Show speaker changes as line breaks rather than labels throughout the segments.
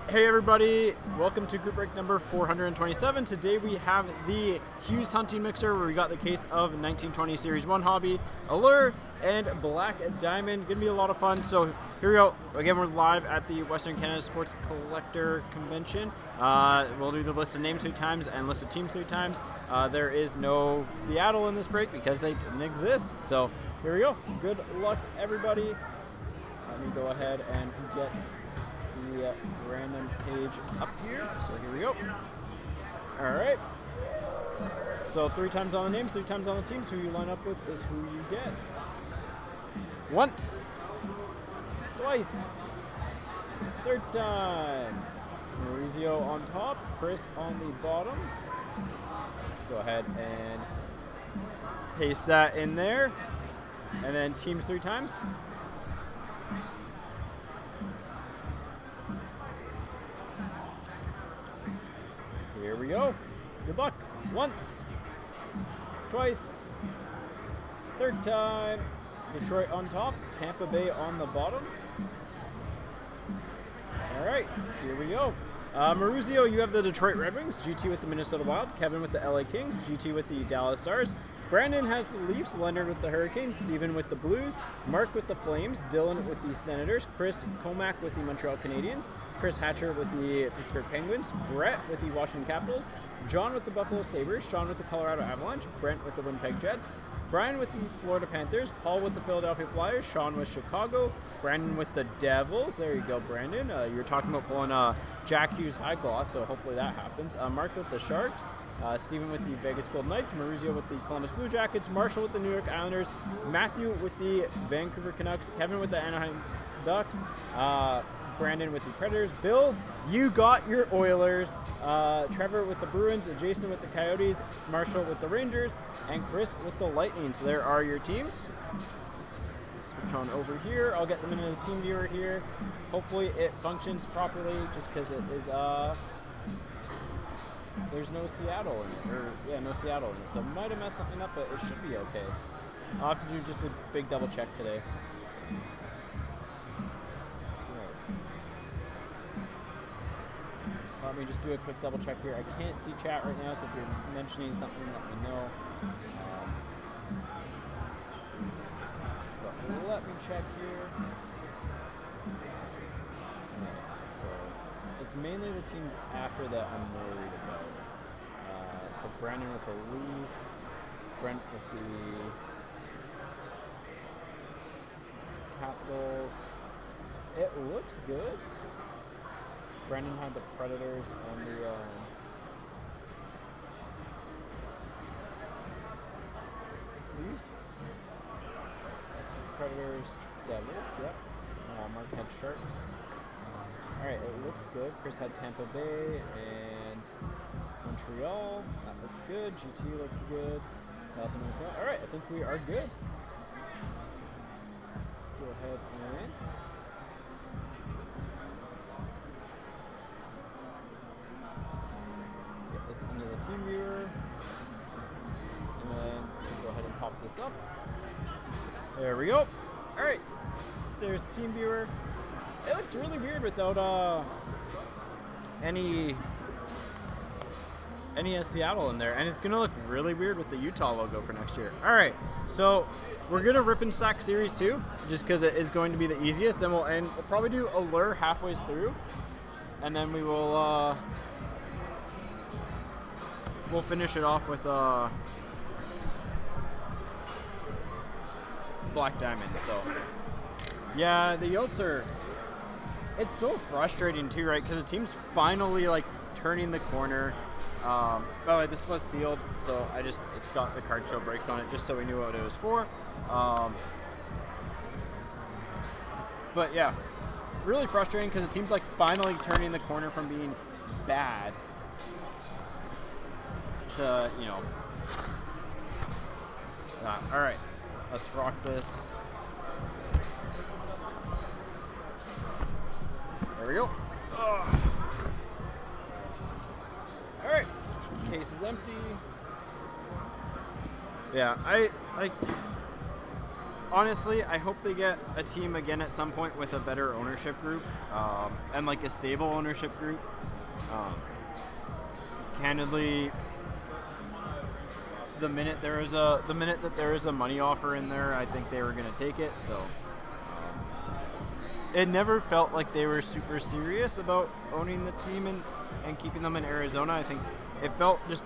Hey everybody, welcome to group break number 427. Today we have the Hughes Hunting Mixer where we got the case of 1920 Series 1 Hobby, Allure, and Black Diamond. Gonna be a lot of fun. So here we go. Again, we're live at the Western Canada Sports Collector Convention. We'll do the list of names 3 times and list of teams 3 times. There is no Seattle in this break because they didn't exist. So here we go. Good luck everybody. Let me go ahead and get the random page up here. So here we go. All right. So 3 times on the names, 3 times on the teams. Who you line up with is who you get. Once. Twice. 3rd time. Maurizio on top. Chris on the bottom. Let's go ahead and paste that in there. And then teams 3 times. Here we go. Good luck. Once. Twice. 3rd time. Detroit on top. Tampa Bay on the bottom. All right. Here we go. Maurizio, you have the Detroit Red Wings. GT with the Minnesota Wild. Kevin with the LA Kings. GT with the Dallas Stars. Brandon has the Leafs. Leonard with the Hurricanes. Steven with the Blues. Mark with the Flames. Dylan with the Senators. Chris Comack with the Montreal Canadiens. Chris Hatcher with the Pittsburgh Penguins. Brett with the Washington Capitals. John with the Buffalo Sabres. Sean with the Colorado Avalanche. Brent with the Winnipeg Jets. Brian with the Florida Panthers. Paul with the Philadelphia Flyers. Sean with Chicago. Brandon with the Devils. There you go, Brandon. You were talking about pulling Jack Hughes high gloss, so hopefully that happens. Mark with the Sharks. Steven with the Vegas Golden Knights. Maurizio with the Columbus Blue Jackets. Marshall with the New York Islanders. Matthew with the Vancouver Canucks. Kevin with the Anaheim Ducks. Brandon with the Predators. Bill, you got your Oilers. Trevor with the Bruins. Jason with the Coyotes. Marshall with the Rangers. And Chris with the Lightning. So there are your teams. Switch on over here. I'll get them into the team viewer here. Hopefully it functions properly just because it is there's no Seattle in it. Or yeah, no Seattle in it. So might have messed something up, but it should be okay. I'll have to do just a big double check today. Let me just do a quick double check here. I can't see chat right now, so if you're mentioning something, let me know. But let me check here. So it's mainly the teams after that I'm worried about. So Brandon with the Leafs, Brent with the Capitals. It looks good. Brandon had the Predators and the Leafs. Predators, Devils, yep. Mark had Sharks. Alright, it looks good. Chris had Tampa Bay and Montreal. That looks good. GT looks good. Alright, I think we are good. Let's go ahead and into the team viewer, and then go ahead and pop this up. There we go. All right, there's the team viewer. It looks really weird without any Seattle in there, and it's gonna look really weird with the Utah logo for next year. All right, so we're gonna rip and stack Series 2 just because it is going to be the easiest, and we'll probably do Allure halfway through, and then we will. We'll finish it off with Black Diamond. So, yeah, the Yotes are. It's so frustrating too, right? Because the team's finally like turning the corner. By the way, this was sealed, so it's got the card show breaks on it, just so we knew what it was for. But yeah, really frustrating because the team's like finally turning the corner from being bad. All right, let's rock this. There we go. All right, case is empty. Yeah, I honestly, I hope they get a team again at some point with a better ownership group, and like a stable ownership group. Candidly, the minute that there is a money offer in there, I think they were going to take it. So it never felt like they were super serious about owning the team and keeping them in Arizona. I think it felt, just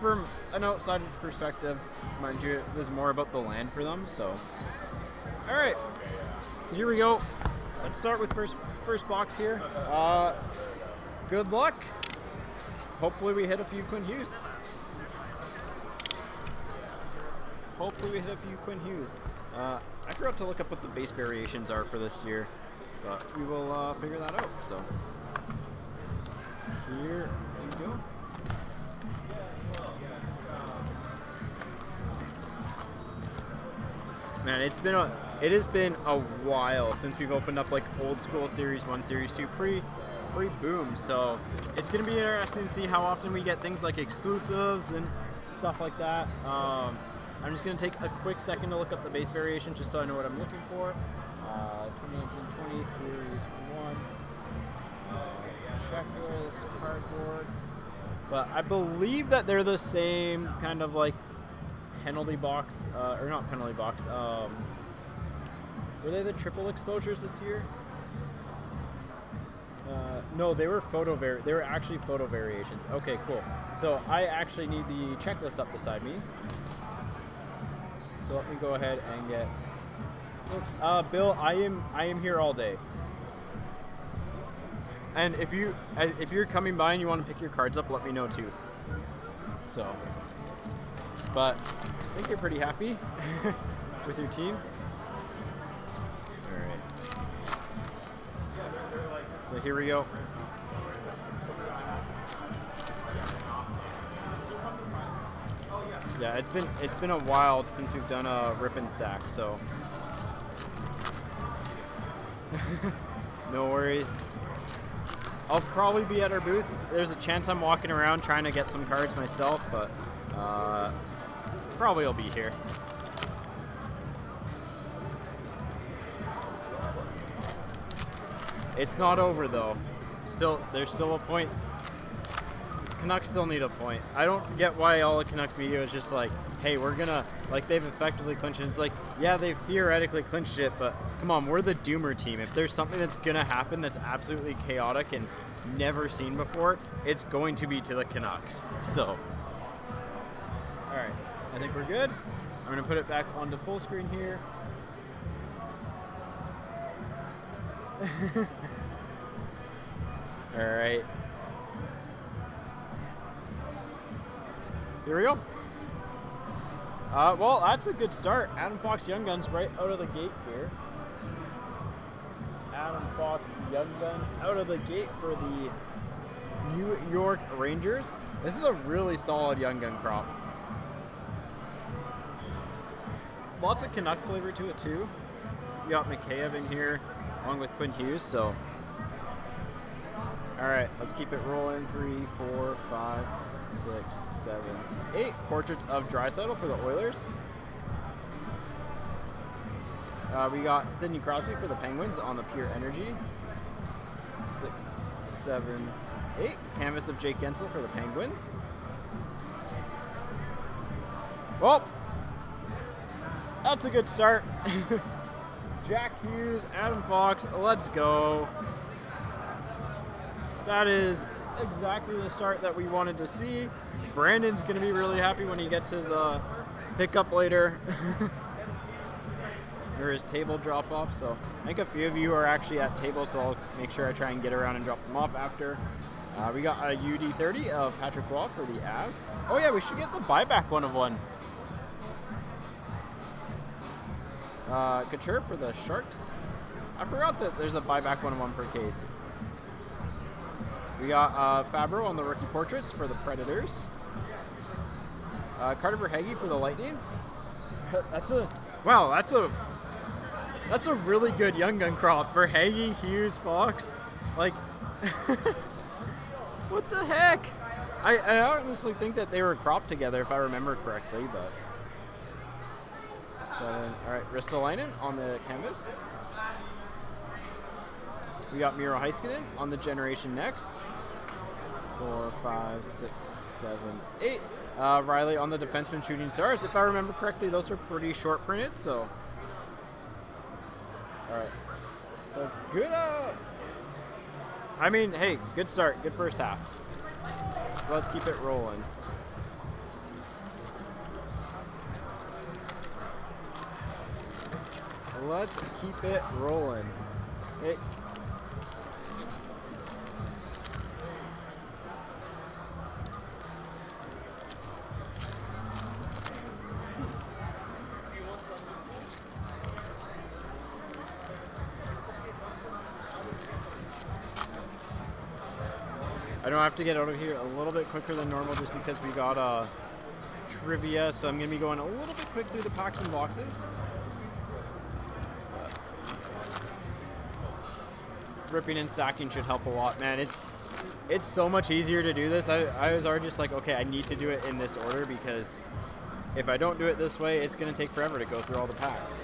from an outsider's perspective, mind you, it was more about the land for them. So, all right. So here we go. Let's start with first box here. Good luck. Hopefully we hit a few Quinn Hughes. I forgot to look up what the base variations are for this year, but we will figure that out. So here we go. Man, it has been a while since we've opened up like old school Series 1, Series 2 pre-boom. So it's going to be interesting to see how often we get things like exclusives and stuff like that. I'm just going to take a quick second to look up the base variation just so I know what I'm looking for. 2019-20 Series 1. Checklist, cardboard. But I believe that they're the same kind of like penalty box, or not penalty box. Were they the triple exposures this year? No, they were they were actually photo variations. Okay, cool. So I actually need the checklist up beside me. So let me go ahead and get this. Bill, I am here all day. And if you're coming by and you want to pick your cards up, let me know too. So, but I think you're pretty happy with your team. All right. So here we go. Yeah, it's been a while since we've done a rip and stack, so no worries. I'll probably be at our booth. There's a chance I'm walking around trying to get some cards myself, but probably I'll be here. It's not over though. There's still a point. Canucks still need a point. I don't get why all the Canucks media is just like, hey, we're gonna, like, they've effectively clinched it. It's like, yeah, they've theoretically clinched it, but come on, we're the doomer team. If there's something that's gonna happen that's absolutely chaotic and never seen before, it's going to be to the Canucks. So, all right, I think we're good. I'm gonna put it back onto full screen here. All right. Here we go. Well, that's a good start. Adam Fox Young Guns right out of the gate here. Adam Fox Young Gun out of the gate for the New York Rangers. This is a really solid Young Gun crop. Lots of Canuck flavor to it too. You got Mikheyev in here along with Quinn Hughes, so. All right, let's keep it rolling. 3, 4, 5, 6, 7, 8 portraits of Draisaitl for the Oilers. We got Sidney Crosby for the Penguins on the Pure Energy. 6, 7, 8 canvas of Jake Gensel for the Penguins. Well, that's a good start. Jack Hughes, Adam Fox, let's go. That is exactly the start that we wanted to see. Brandon's going to be really happy when he gets his pickup later. Or his table drop off. So I think a few of you are actually at table, so I'll make sure I try and get around and drop them off after. We got a UD30 of Patrick Roy for the Avs. Oh yeah, we should get the buyback 1/1. Couture for the Sharks. I forgot that there's a buyback 1/1 per case. We got Fabro on the rookie portraits for the Predators. Carter Verhaeghe for the Lightning. That's a really good Young Gun crop. Verhaeghe, Hughes, Fox. Like, what the heck? I honestly think that they were cropped together if I remember correctly, but All right, Ristolainen on the canvas. We got Miro Heiskanen on the Generation Next. 4, 5, 6, 7, 8. Riley on the Defenseman Shooting Stars. If I remember correctly, those are pretty short printed, so. All right. So good. I mean, hey, good start. Good first half. So let's keep it rolling. Let's keep it rolling. Hey. I don't have to get out of here a little bit quicker than normal just because we got trivia, so I'm going to be going a little bit quick through the packs and boxes. Ripping and stacking should help a lot, man. It's so much easier to do this. I was already just like, okay, I need to do it in this order because if I don't do it this way, it's going to take forever to go through all the packs.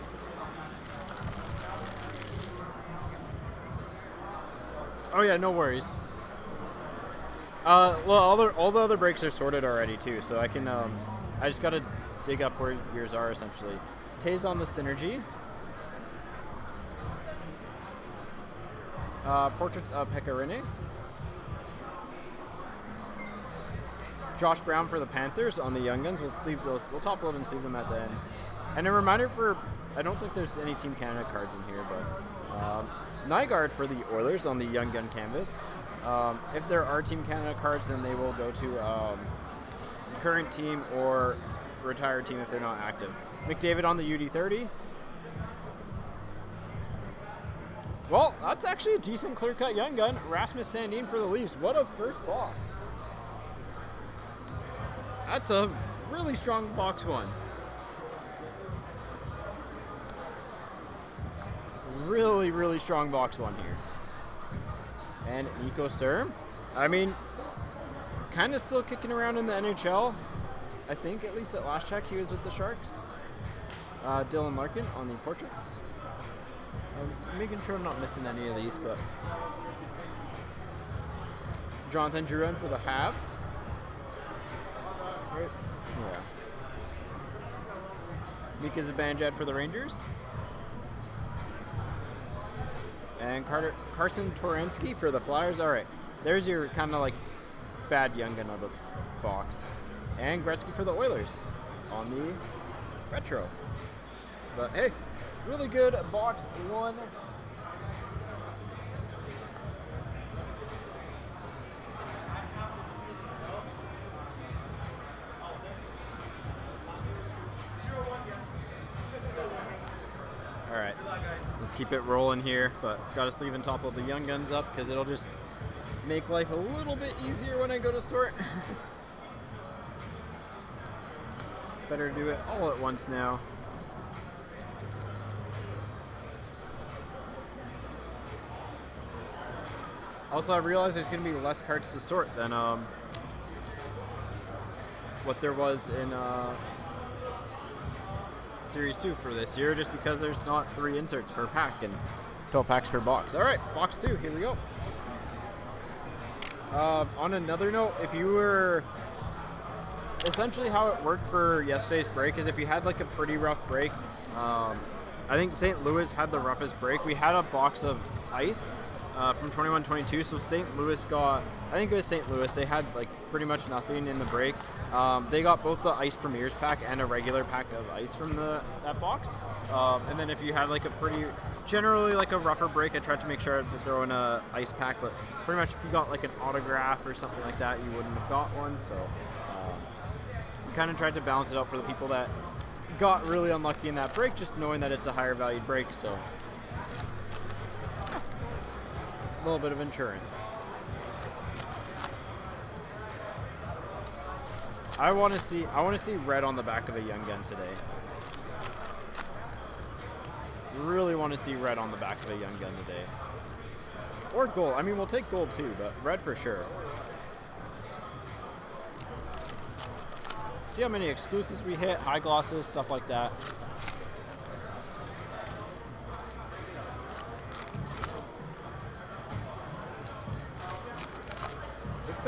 Oh yeah, no worries. Well, all the other breaks are sorted already too, so I can. I just gotta dig up where yours are essentially. Taze on the Synergy. Portraits of Pecorine. Josh Brown for the Panthers on the Young Guns. We'll sleeve those. We'll top load and sleeve them at the end. And a reminder for, I don't think there's any Team Canada cards in here, but Nygaard for the Oilers on the Young Gun canvas. If there are Team Canada cards, then they will go to current team or retired team if they're not active. McDavid on the UD30. Well, that's actually a decent clear-cut Young Gun. Rasmus Sandin for the Leafs. What a first box. That's a really strong box one. Really, really strong box one here. And Nico Sturm. I mean, kind of still kicking around in the NHL. I think, at least at last check, he was with the Sharks. Dylan Larkin on the portraits. I'm making sure I'm not missing any of these, but Jonathan Drouin for the Habs. Right. Yeah. Mika Zibanejad for the Rangers. And Carson Torensky for the Flyers. All right, there's your kind of like bad Young Gun of the box. And Gretzky for the Oilers on the retro. But hey, really good box one. All right, let's keep it rolling here, but got to sleeve and topple the Young Guns up because it'll just make life a little bit easier when I go to sort. Better do it all at once now. Also, I realized there's going to be less cards to sort than what there was in Series 2 for this year, just because there's not 3 inserts per pack and 12 packs per box. All right, box 2, here we go. On another note, if you were... Essentially how it worked for yesterday's break is if you had like a pretty rough break, I think St. Louis had the roughest break. We had a box of ice from 21-22, so St. Louis got, I think it was St. Louis, they had like pretty much nothing in the break. They got both the Ice Premiers pack and a regular pack of ice from that box. And then if you had like a generally like a rougher break, I tried to make sure to throw in a ice pack, but pretty much if you got like an autograph or something like that, you wouldn't have got one, so kind of tried to balance it out for the people that got really unlucky in that break, just knowing that it's a higher valued break, so a little bit of insurance. I want to see red on the back of a Young Gun today. Really want to see red on the back of a Young Gun today. Or gold. I mean, we'll take gold too, but red for sure. See how many exclusives we hit, high glosses, stuff like that.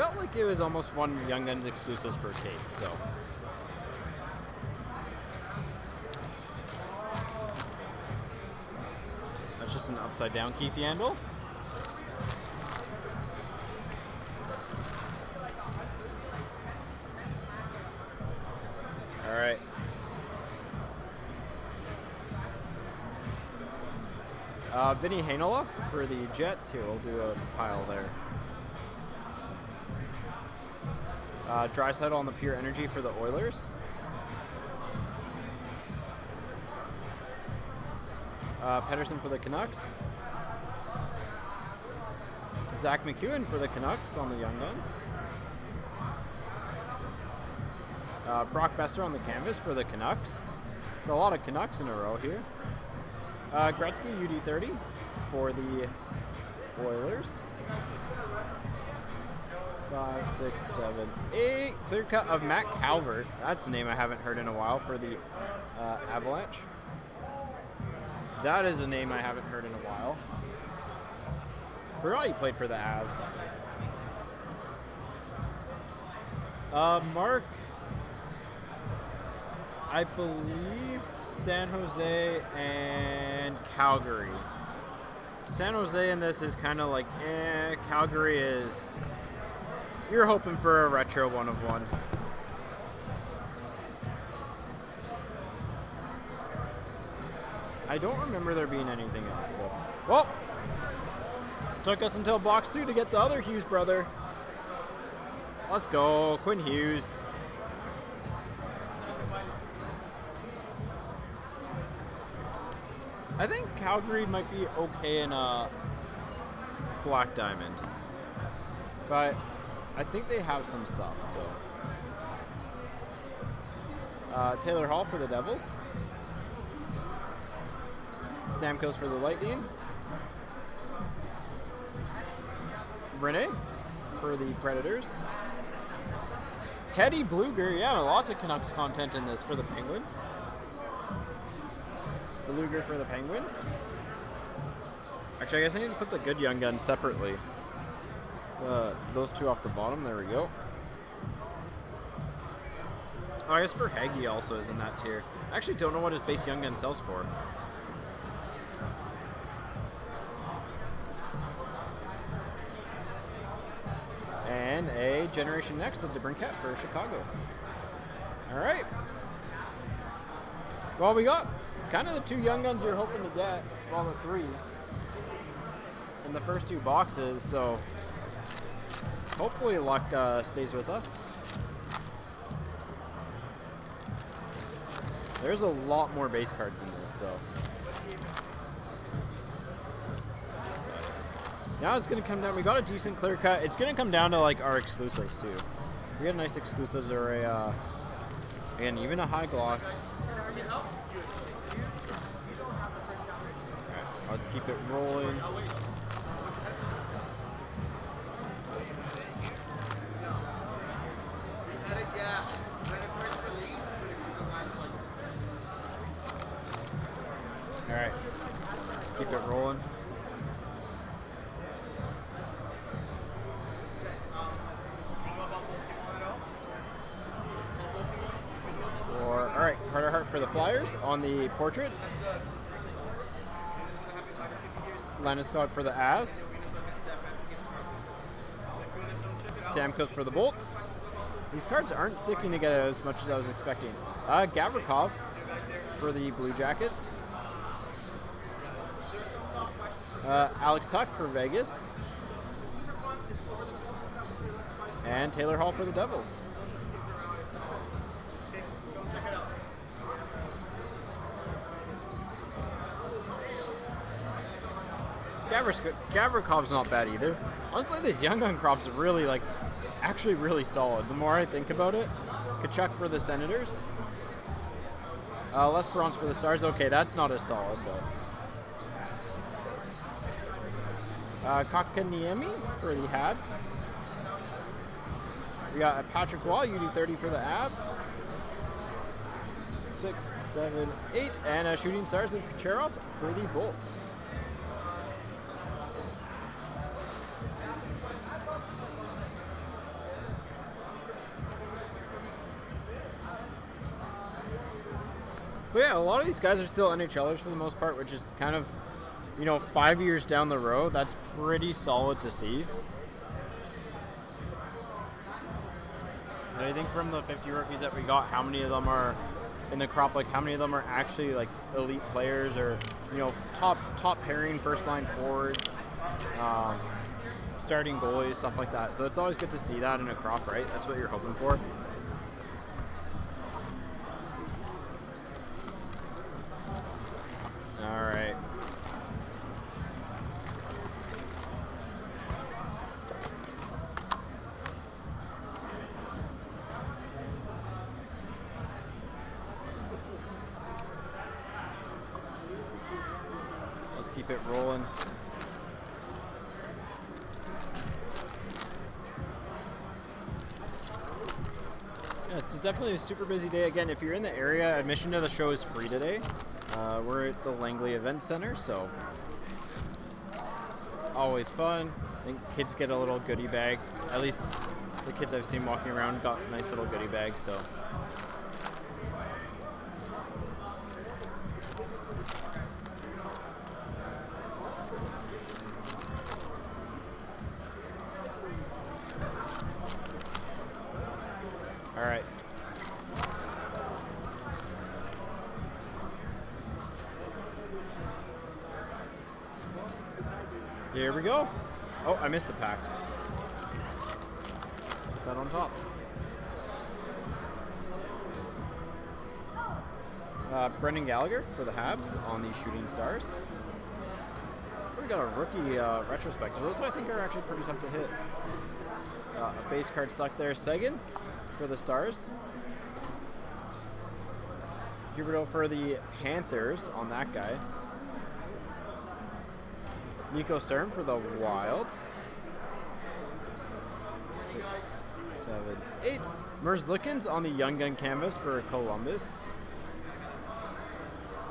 felt like it was almost one Young Guns exclusives per case, so. That's just an upside down Keith Yandel. All right. Vinny Heinola for the Jets. Here, we'll do a pile there. Draisaitl on the Pure Energy for the Oilers. Pedersen for the Canucks. Zach McEwen for the Canucks on the Young Guns. Brock Besser on the canvas for the Canucks. So a lot of Canucks in a row here. Gretzky UD30 for the Oilers. 5, 6, 7, 8. Clear cut of Matt Calvert. That's a name I haven't heard in a while for the Avalanche. That is a name I haven't heard in a while. Forgot he played for the Avs. Mark, I believe San Jose and Calgary. San Jose in this is kind of like, Calgary is, you're hoping for a retro 1/1. I don't remember there being anything else, so. Well, took us until box 2 to get the other Hughes brother. Let's go, Quinn Hughes. I think Calgary might be okay in a Black Diamond, but I think they have some stuff, so. Taylor Hall for the Devils. Stamkos for the Lightning. Rene for the Predators. Teddy Bluger, yeah, lots of Canucks content in this for the Penguins. Bluger for the Penguins. Actually, I guess I need to put the good Young Guns separately. So, those two off the bottom, there we go. Oh, I guess for Hagee also is in that tier. I actually don't know what his base Young Gun sells for. And a Generation Next of DeBrincat for Chicago. All right. Well, we got kind of the two Young Guns you're hoping to get, well, the three in the first two boxes, so hopefully luck stays with us. There's a lot more base cards in this, so. Now it's going to come down. We got a decent clear cut. It's going to come down to like our exclusives too. We got nice exclusives or a, and even a high gloss. Alright, let's keep it rolling. Alright, let's keep it rolling. Alright, Carter Hart for the Flyers on the portraits. Landeskog for the Avs. Stamkos for the Bolts. These cards aren't sticking together as much as I was expecting. Gavrikov for the Blue Jackets. Alex Tuck for Vegas. And Taylor Hall for the Devils. Gavrikov's not bad either. Honestly, this Young Gun crop's really, like, actually really solid. The more I think about it. Kachuk for the Senators. Lesperance for the Stars. Okay, that's not as solid, but. Kotkaniemi for the Habs. We got a Patrick Wall, UD30 for the Avs. 6, 7, 8. And a Shooting Stars of Kucherov for the Bolts. But yeah, a lot of these guys are still NHLers for the most part, which is kind of, 5 years down the road. That's pretty solid to see. And I think from the 50 rookies that we got, how many of them are in the crop? Like, how many of them are actually like elite players or top pairing first line forwards, starting goalies, stuff like that. So it's always good to see that in a crop, right? That's what you're hoping for. All right. Let's keep it rolling. Yeah, it's definitely a super busy day. Again, if you're in the area, admission to the show is free today. We're at the Langley Event Center, so always fun. I think kids get a little goodie bag. At least the kids I've seen walking around got a nice little goodie bag, so. All right. Here we go. Oh, I missed a pack. Put that on top. Brendan Gallagher for the Habs on the Shooting Stars. We got a rookie retrospective. Those I think are actually pretty tough to hit. A base card stuck there. Seguin for the Stars. Huberto for the Panthers on that guy. Nico Sturm for the Wild. 6, 7, 8. Merz Lickens on the Young Gun canvas for Columbus.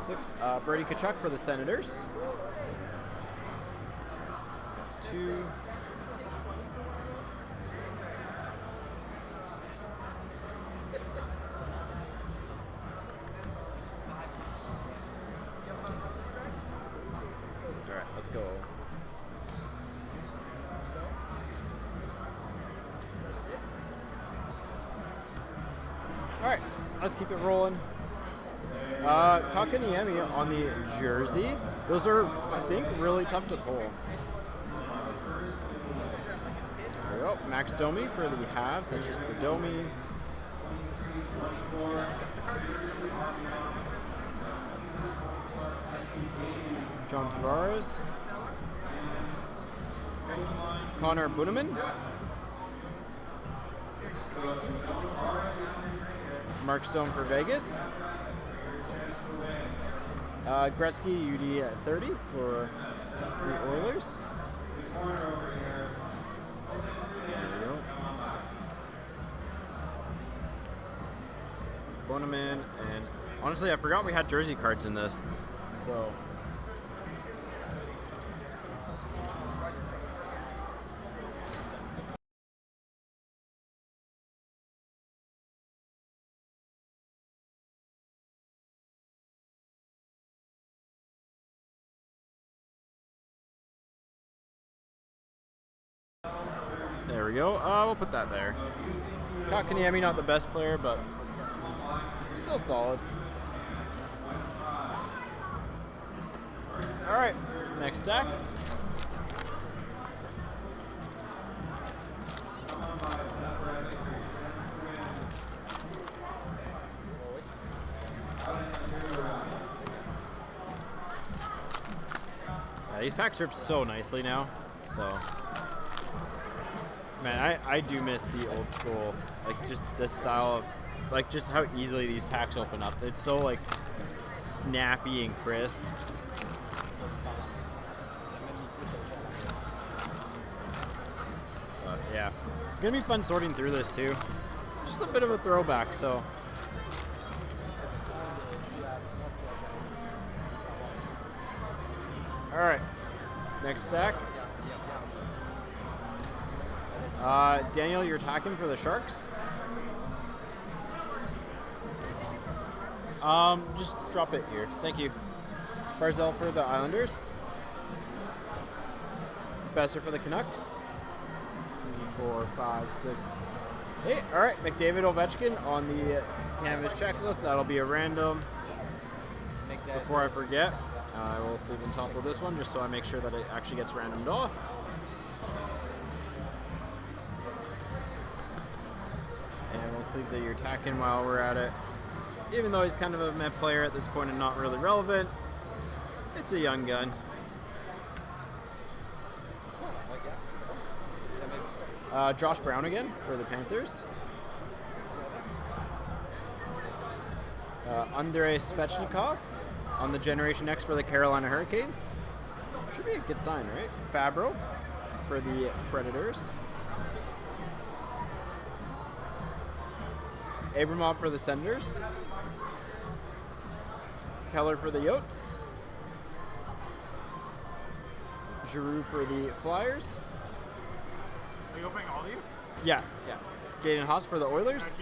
6. Brady Tkachuk for the Senators. 2. Alright, let's go. Alright, let's keep it rolling. Kakaniemi on the jersey. Those are, I think, really tough to pull. There we go. Max Domi for the Habs. That's just the Domi. John Tavares. Connor Buneman. Mark Stone for Vegas. Gretzky UD at 30 for the Oilers. There we go. Buneman, and honestly, I forgot we had jersey cards in this, so. There we go. We'll put that there. Kakaniemi, not the best player, but still solid. All right, next stack. Yeah, these packs rip so nicely now, so. Man, I do miss the old school, like just this style of, like just how easily these packs open up. It's so like snappy and crisp. But yeah, gonna be fun sorting through this too. Just a bit of a throwback, so. All right, next stack. Daniel, you're attacking for the Sharks. Just drop it here. Thank you. Barzell for the Islanders. Besser for the Canucks. 3, 4, 5, 6. Hey, all right. McDavid Ovechkin on the canvas checklist. That'll be a random. Before I forget, I will sleeve on top of this one just so I make sure that it actually gets randomed off. And we'll sleeve the Yurtakin while we're at it. Even though he's kind of a meh player at this point and not really relevant, it's a young gun. Josh Brown again for the Panthers. Andrei Svechnikov on the Generation X for the Carolina Hurricanes. Should be a good sign, right? Fabro for the Predators. Abramov for the Senators. Keller for the Yotes. Giroux for the Flyers.
Are you opening all these?
Yeah. Gaten Haas for the Oilers.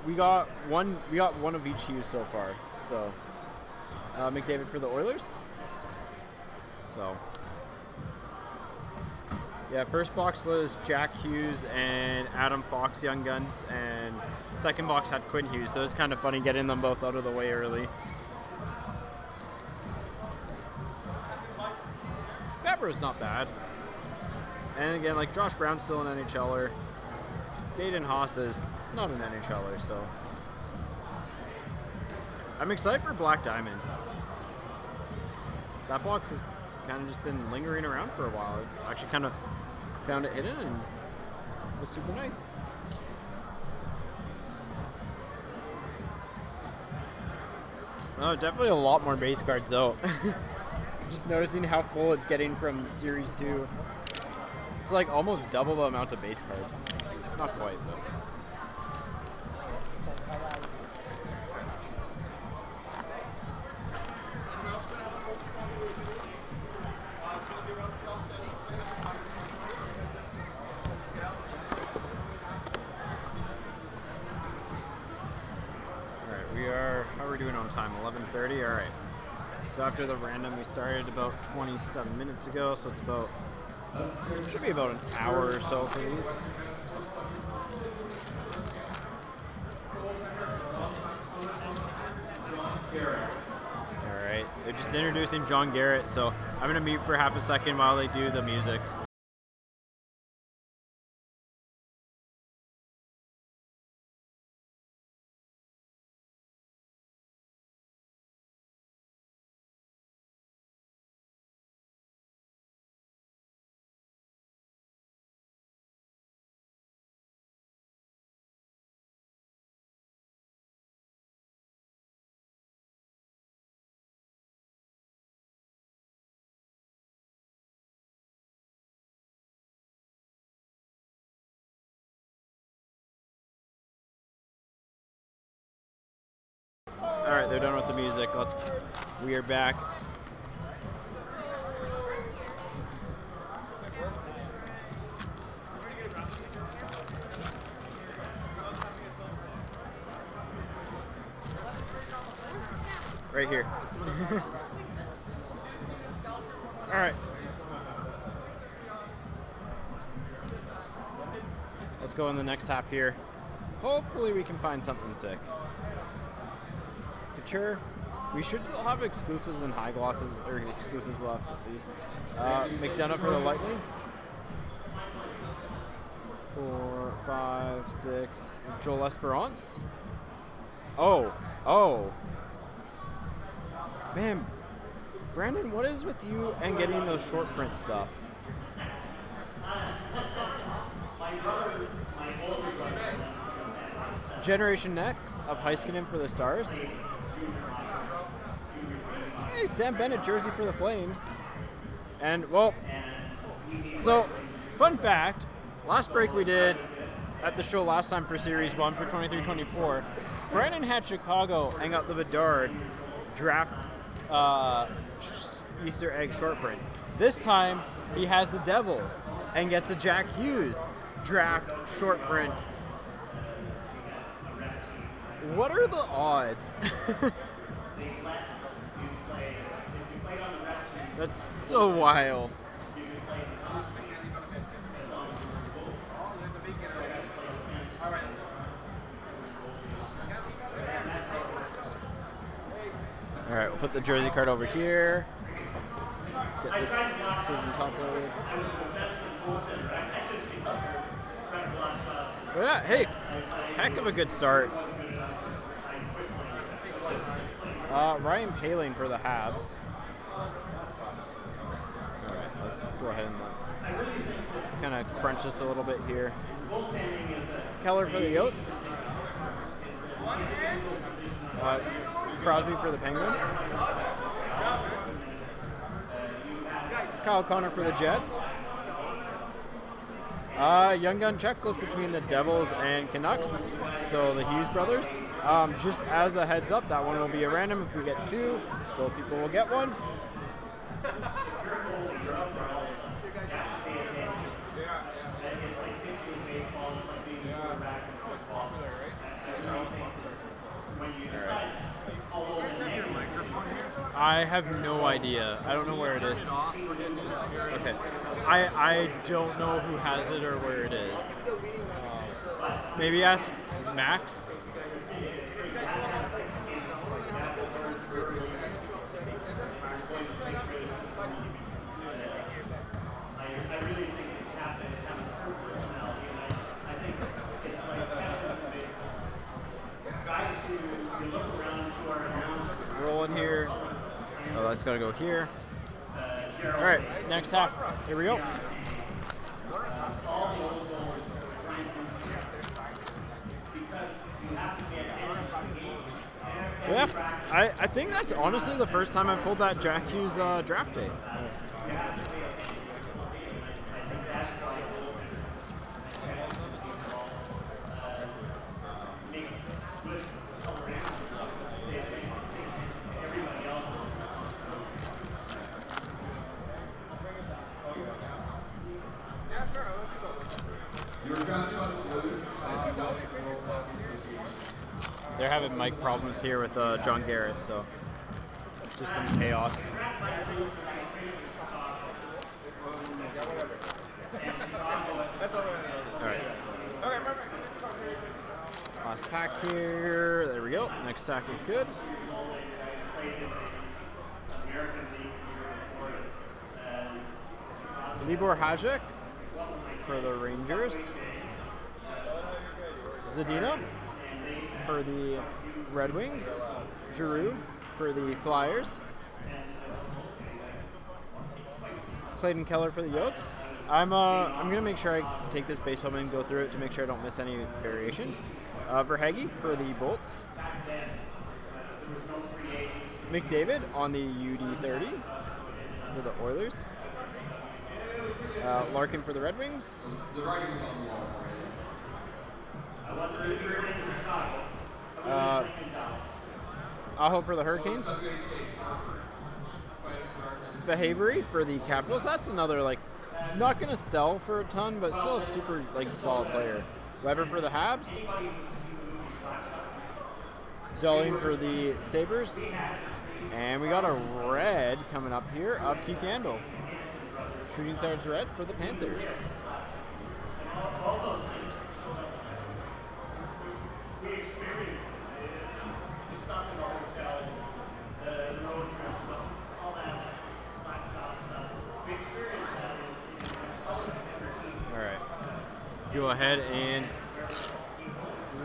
We got one of each hue so far. So McDavid for the Oilers. So yeah, first box was Jack Hughes and Adam Fox, Young Guns, and second box had Quinn Hughes. So it's kind of funny getting them both out of the way early. Fabro's not bad. And again, like Josh Brown's still an NHLer. Gaten Haas is not an NHLer, so I'm excited for Black Diamond. That box has kind of just been lingering around for a while. I actually kind of found it hidden and it was super nice. Oh, definitely a lot more base cards though. Just noticing how full it's getting from Series 2. It's like almost double the amount of base cards. Not quite, but. How are we doing on time? 11:30? Alright. So after the random, we started about 27 minutes ago, so it's about, should be about an hour or so for these. Alright, they're just introducing John Garrett, so I'm going to mute for half a second while they do the music. Alright, they're done with the music. We are back. Right here. Alright. Let's go in the next half here. Hopefully we can find something sick. Sure, we should still have exclusives and high glosses, or exclusives left at least. McDonough for the Lightning. 4, 5, 6. Joel Esperance. Oh. Man, Brandon, what is with you and getting those short print stuff? Generation Next of Heiskanen for the Stars. Hey, Sam Bennett jersey for the Flames. And, well, so, fun fact, last break we did at the show last time for Series 1 for 23-24, Brandon had Chicago and got the Bedard draft Easter egg short print. This time, he has the Devils and gets a Jack Hughes draft short print. What are the odds? That's so wild. All right, we'll put the jersey card over here. Get this season top loaded. Well, yeah, hey, heck of a good start. Ryan Paling for the Habs. All right, let's go ahead and kind of crunch this a little bit here. Keller for the Yotes. Crosby for the Penguins. Kyle Connor for the Jets. Young gun checklist between the Devils and Canucks. So the Hughes brothers. Just as a heads up, that one will be a random. If we get two, both people will get one. I have no idea. I don't know where it is. Okay. I don't know who has it or where it is. Maybe ask Max. Rolling here. Oh, that's got to go here. All right, next half. Here we go. Yeah, I think that's honestly the first time I pulled that Jack Hughes draft day. They're having mic problems here with John Garrett, so just some chaos. All right. Last pack here. There we go. Next stack is good. Libor Hajek for the Rangers. Zadina for the Red Wings. Giroux for the Flyers. Clayton Keller for the Yotes. I'm gonna make sure I take this base home and go through it to make sure I don't miss any variations. Verhaeghe for the Bolts. McDavid on the UD30 for the Oilers. Larkin for the Red Wings. Aho for the Hurricanes. Verhaeghe for the Capitals. That's another, like, not going to sell for a ton, but still a super, like, solid player. Weber for the Habs. Dulling for the Sabres. And we got a red coming up here of Keith Yandel. Shooting Stars red for the Panthers. All right. Go ahead and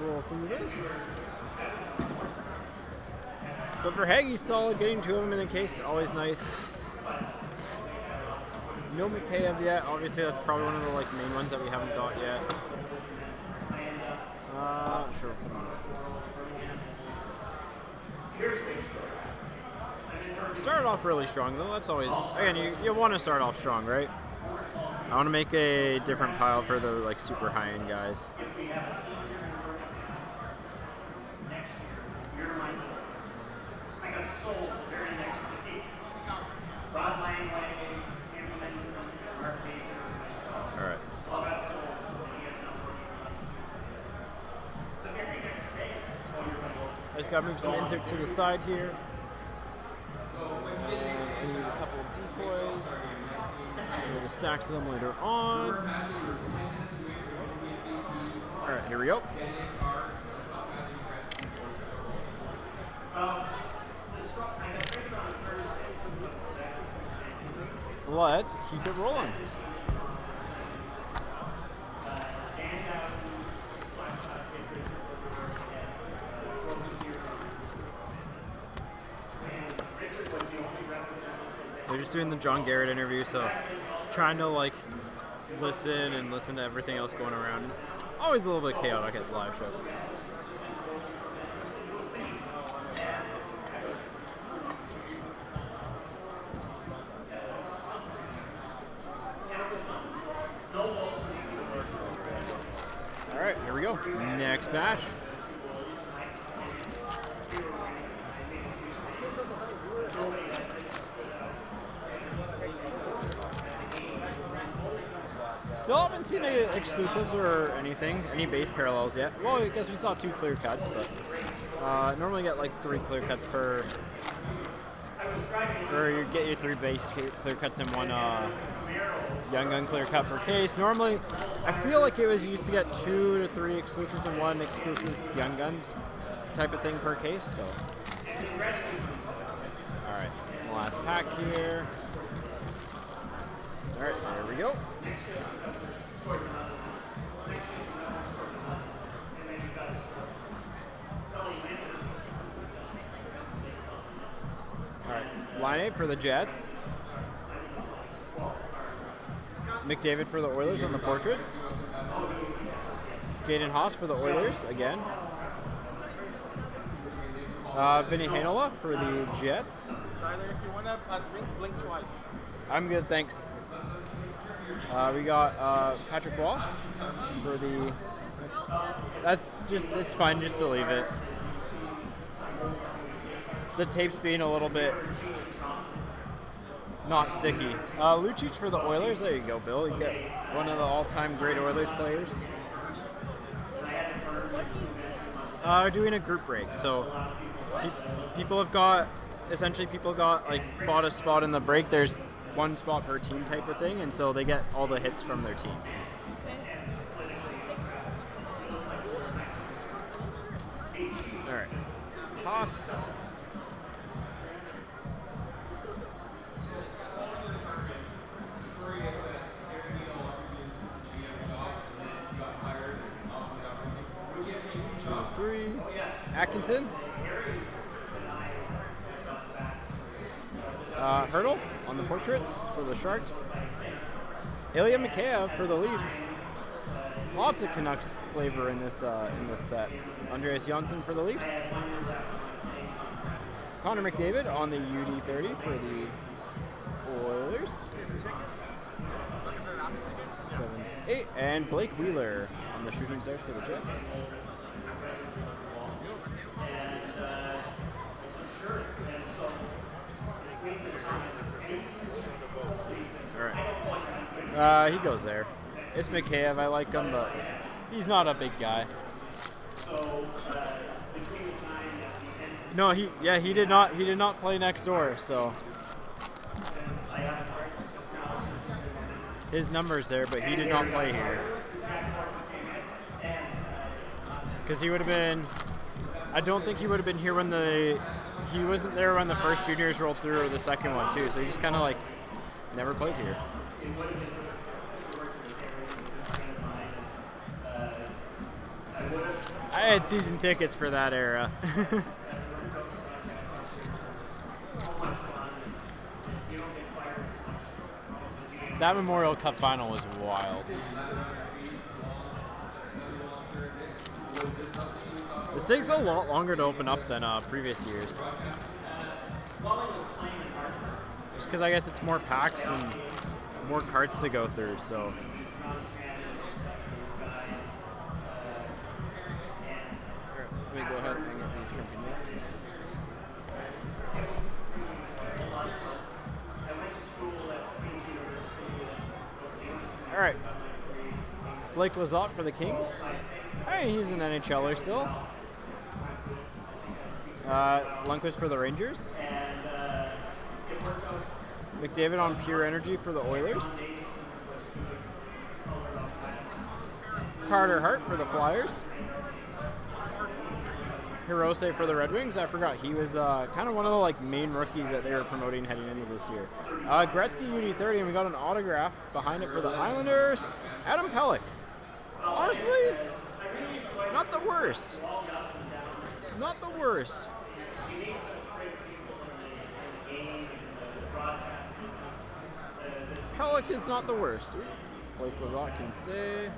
roll through this. But Verhaeghe's solid, getting to him in a case, always nice. No Mikheyev yet. Obviously, that's probably one of the main ones that we haven't got yet. Sure. Started off really strong, though. That's always, again, you want to start off strong, right? I want to make a different pile for the super high-end guys. Alright. I just gotta move some insert to the side here. And I need a couple of decoys. I'm gonna stack to them later on. Alright, here we go. Let's keep it rolling. They're just doing the John Garrett interview, so trying to like listen to everything else going around. Always a little bit chaotic at the live show. All right, here we go. Next batch. Still haven't seen any exclusives or anything, any base parallels yet. Well, I guess we saw 2 clear cuts, but normally get like 3 clear cuts per, or you get your 3 base clear cuts in 1 Young Gun clear cut per case. Normally, I feel like it was used to get 2 to 3 exclusives and 1 exclusive Young Guns type of thing per case. So, all right, last pack here. All right, there we go. All right, line 8 for the Jets. McDavid for the Oilers on the portraits. Gaden Haas for the Oilers again. Vinny Heinola for the Jets.
Tyler, if you want to drink, blink twice.
I'm good, thanks. We got Patrick Roy for the. That's just, it's fine just to leave it. The tape's being a little bit not sticky. Lucic for the Oilers. There you go, Bill. You get one of the all-time great Oilers players. We're doing a group break, so people got like bought a spot in the break. There's 1 spot per team type of thing, and so they get all the hits from their team. All right, Haas. Atkinson. Hurdle on the portraits for the Sharks. Ilya Mikheyev for the Leafs. Lots of Canucks flavor in this set. Andreas Johnsson for the Leafs. Connor McDavid on the UD30 for the Oilers. 7-8, and Blake Wheeler on the Shooting Stars for the Jets. Alright. He goes there. It's Mikheyev. I like him, but he's not a big guy. No, he did not play next door, so his number's there, but he did not play here. Because he would have been, I don't think he would have been here when he wasn't there when the first juniors rolled through, or the second one too, so he just kind of like never played here. I had season tickets for that era. That Memorial Cup final was wild. This takes a lot longer to open up than previous years. Just because I guess it's more packs and more cards to go through, so. Let me go ahead and hang up these shrimp. All right. Blake Lizotte for the Kings. Hey, he's an NHLer still. Lundqvist for the Rangers. McDavid on pure energy for the Oilers. Carter Hart for the Flyers. Hirose for the Red Wings. I forgot he was kind of one of the main rookies that they were promoting heading into this year. Gretzky UD30, and we got an autograph behind it for the Islanders. Adam Pelech. Honestly, not the worst. Not the worst. Pelech is not the worst. Blake Lizotte can stay.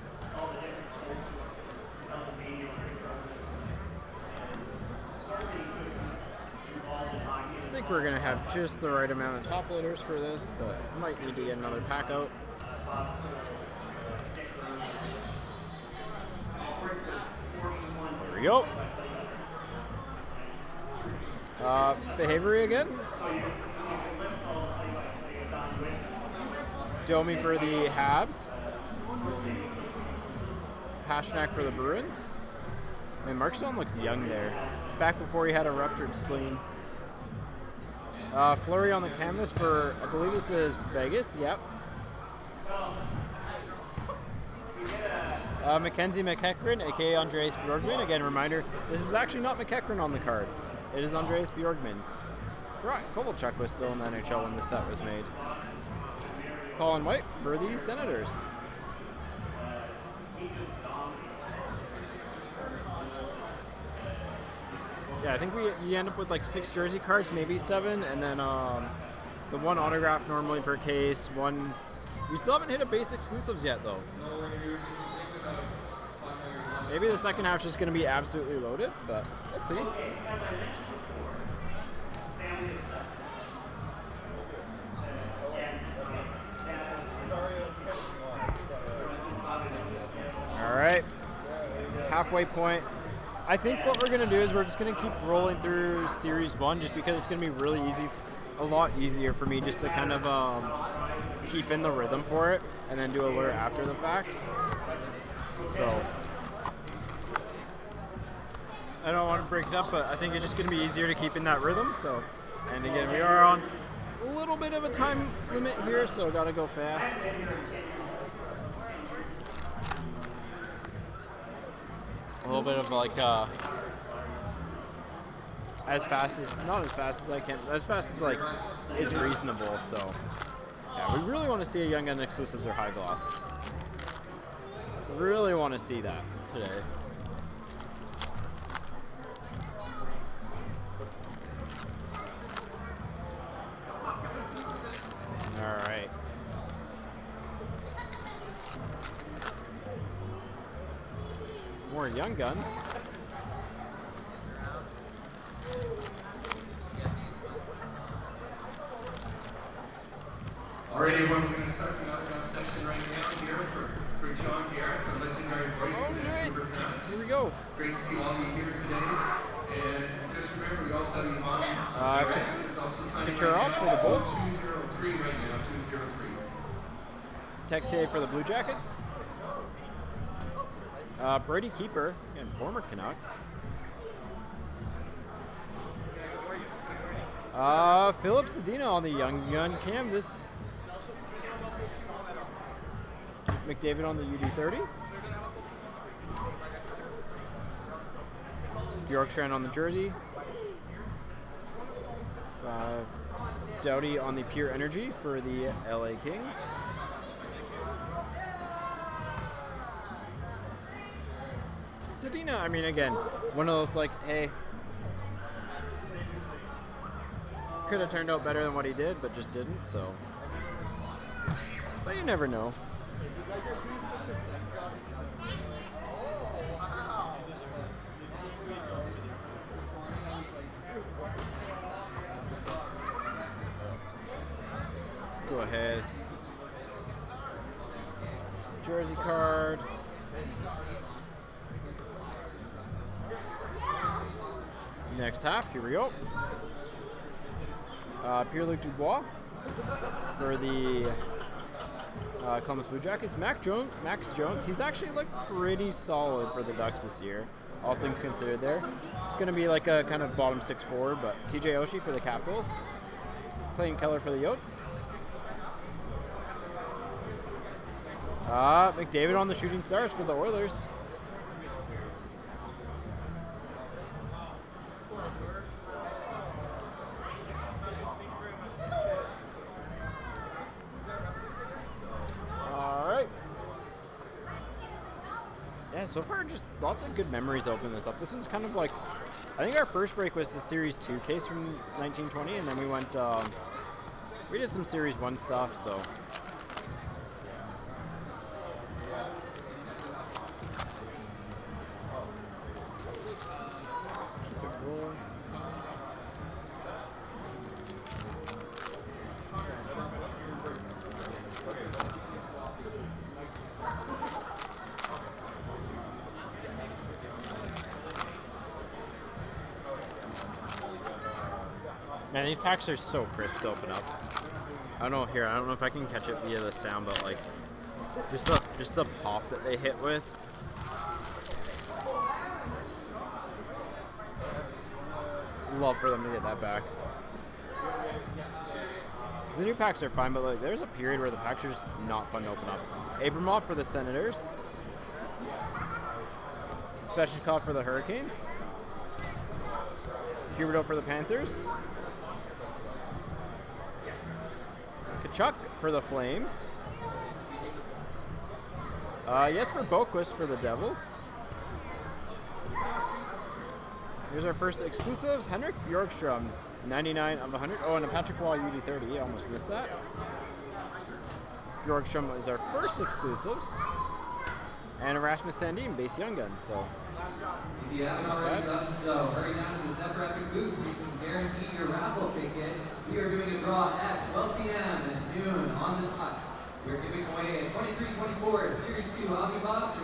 I think we're going to have just the right amount of top loaders for this, but might need to get another pack out. There we go. Behavior again. Domi for the Habs. Pasternak for the Bruins. And Markstone looks young there. Back before he had a ruptured spleen. Fleury on the canvas for, I believe this is Vegas. Yep. Mackenzie McEachran, aka Andreas Bjorkman. Again, reminder, this is actually not McEachran on the card. It is Andreas Bjorkman. Right, Kovalchuk was still in the NHL when this set was made. Colin White for the Senators. Yeah, I think you end up with 6 jersey cards, maybe 7, and then the 1 autograph normally per case. We still haven't hit a base exclusives yet, though. Maybe the second half's just going to be absolutely loaded, but we'll see. All right, halfway point. I think what we're going to do is we're just going to keep rolling through Series 1 just because it's going to be really easy, a lot easier for me just to kind of keep in the rhythm for it and then do Allure after the fact. So, I don't want to break it up, but I think it's just going to be easier to keep in that rhythm. So, and again, we are on a little bit of a time limit here, so got to go fast. A little bit of as fast as, not as fast as I can, as fast as is reasonable. So yeah, we really want to see a Young Gun exclusives or high gloss. Really want to see that today. All right. More Young Guns.
Alright, everyone, we're going to start the outbound section right now here for John Garrett, the legendary voice of the Vancouver Canucks.
Here we go.
Great to see all of you here today. And just remember, we also have you on.
Kucherov for the Bolts.
203 right now, 203.
Texier for the Blue Jackets. Brady Keeper, again, former Canuck. Philip Zadina on the Young Gun canvas. McDavid on the UD30. Bjorkstrand on the jersey. Doughty on the Pure Energy for the LA Kings. Zadina, I mean, again, one of those hey, could have turned out better than what he did, but just didn't, so. But you never know. Let's go ahead. Jersey card. Next half, here we go. Pierre-Luc Dubois for the Columbus Blue Jackets. Max Jones, he's actually looked pretty solid for the Ducks this year. all things considered there. Going to be like a kind of bottom 6 forward, but TJ Oshie for the Capitals. Clayton Keller for the Yotes. McDavid on the Shooting Stars for the Oilers. Yeah, so far just lots of good memories open this up. This is kind of like, I think our first break was the Series 2 case from 1920, and then we went, we did some Series 1 stuff, so. Keep it rolling. Man, these packs are so crisp to open up. I don't know if I can catch it via the sound, but like, just the pop that they hit with. Love for them to get that back. The new packs are fine, but like, there's a period where the packs are just not fun to open up. Abramov for the Senators. Svechnikov for the Hurricanes. Huberdeau for the Panthers. Kachuk for the Flames. Jesper Boquist for the Devils. Here's our first exclusives. Henrik Bjorkström, 99 of 100. Oh, and a Patrick Wall UD30. I almost missed that. Bjorkström is our first exclusives. And Erasmus Sandin, base Young Gun. So.
If you haven't already done so, hurry down to the Zephyr Epic booth so you can guarantee your raffle ticket. We are doing a draw at 12 p.m. at noon on the dot. We're giving away a 23-24 Series 2 hobby box, a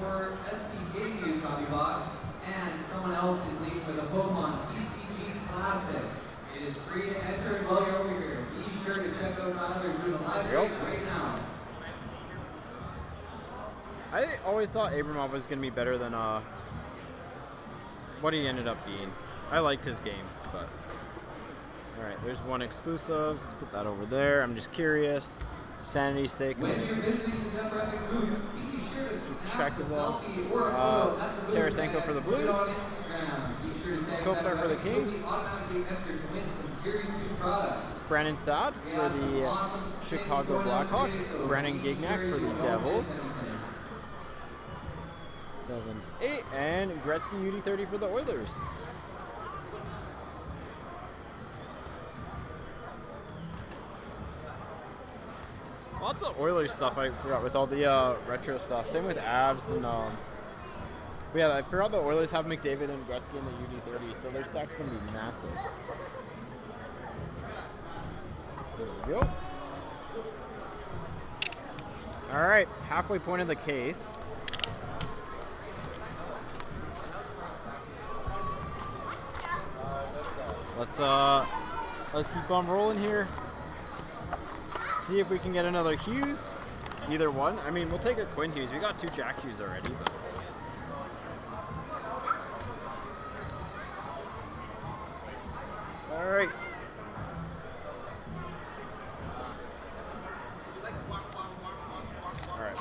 23-24 SP Game Used hobby box, and someone else is leading with a Pokemon TCG Classic. It is free to enter, and while you're over here, be sure to check out Tyler's doing a live break right now.
I always thought Abramov was going to be better than what he ended up being. I liked his game, but alright, there's one exclusives. Let's put that over there. I'm just curious. Sanity's sake.
When you're visiting the Zephyr Epic booth, be sure to snap a selfie or a photo at the booth.
Tarasenko for the Blues. Kopitar for the Kings.
Automatically enter to win some Series 2 products.
Brandon Saad for the Chicago Blackhawks. Brandon Gignac for the Devils. 7-8, and Gretzky UD30 for the Oilers. Lots of Oilers stuff I forgot with all the retro stuff. Same with Avs and but yeah, I forgot the Oilers have McDavid and Gretzky in the UD30, so their stack's gonna be massive. There we go. All right, halfway point of the case. Let's keep on rolling here. See if we can get another Hughes. Either one. I mean, we'll take a Quinn Hughes. We got 2 Jack Hughes already, but. All right. All right.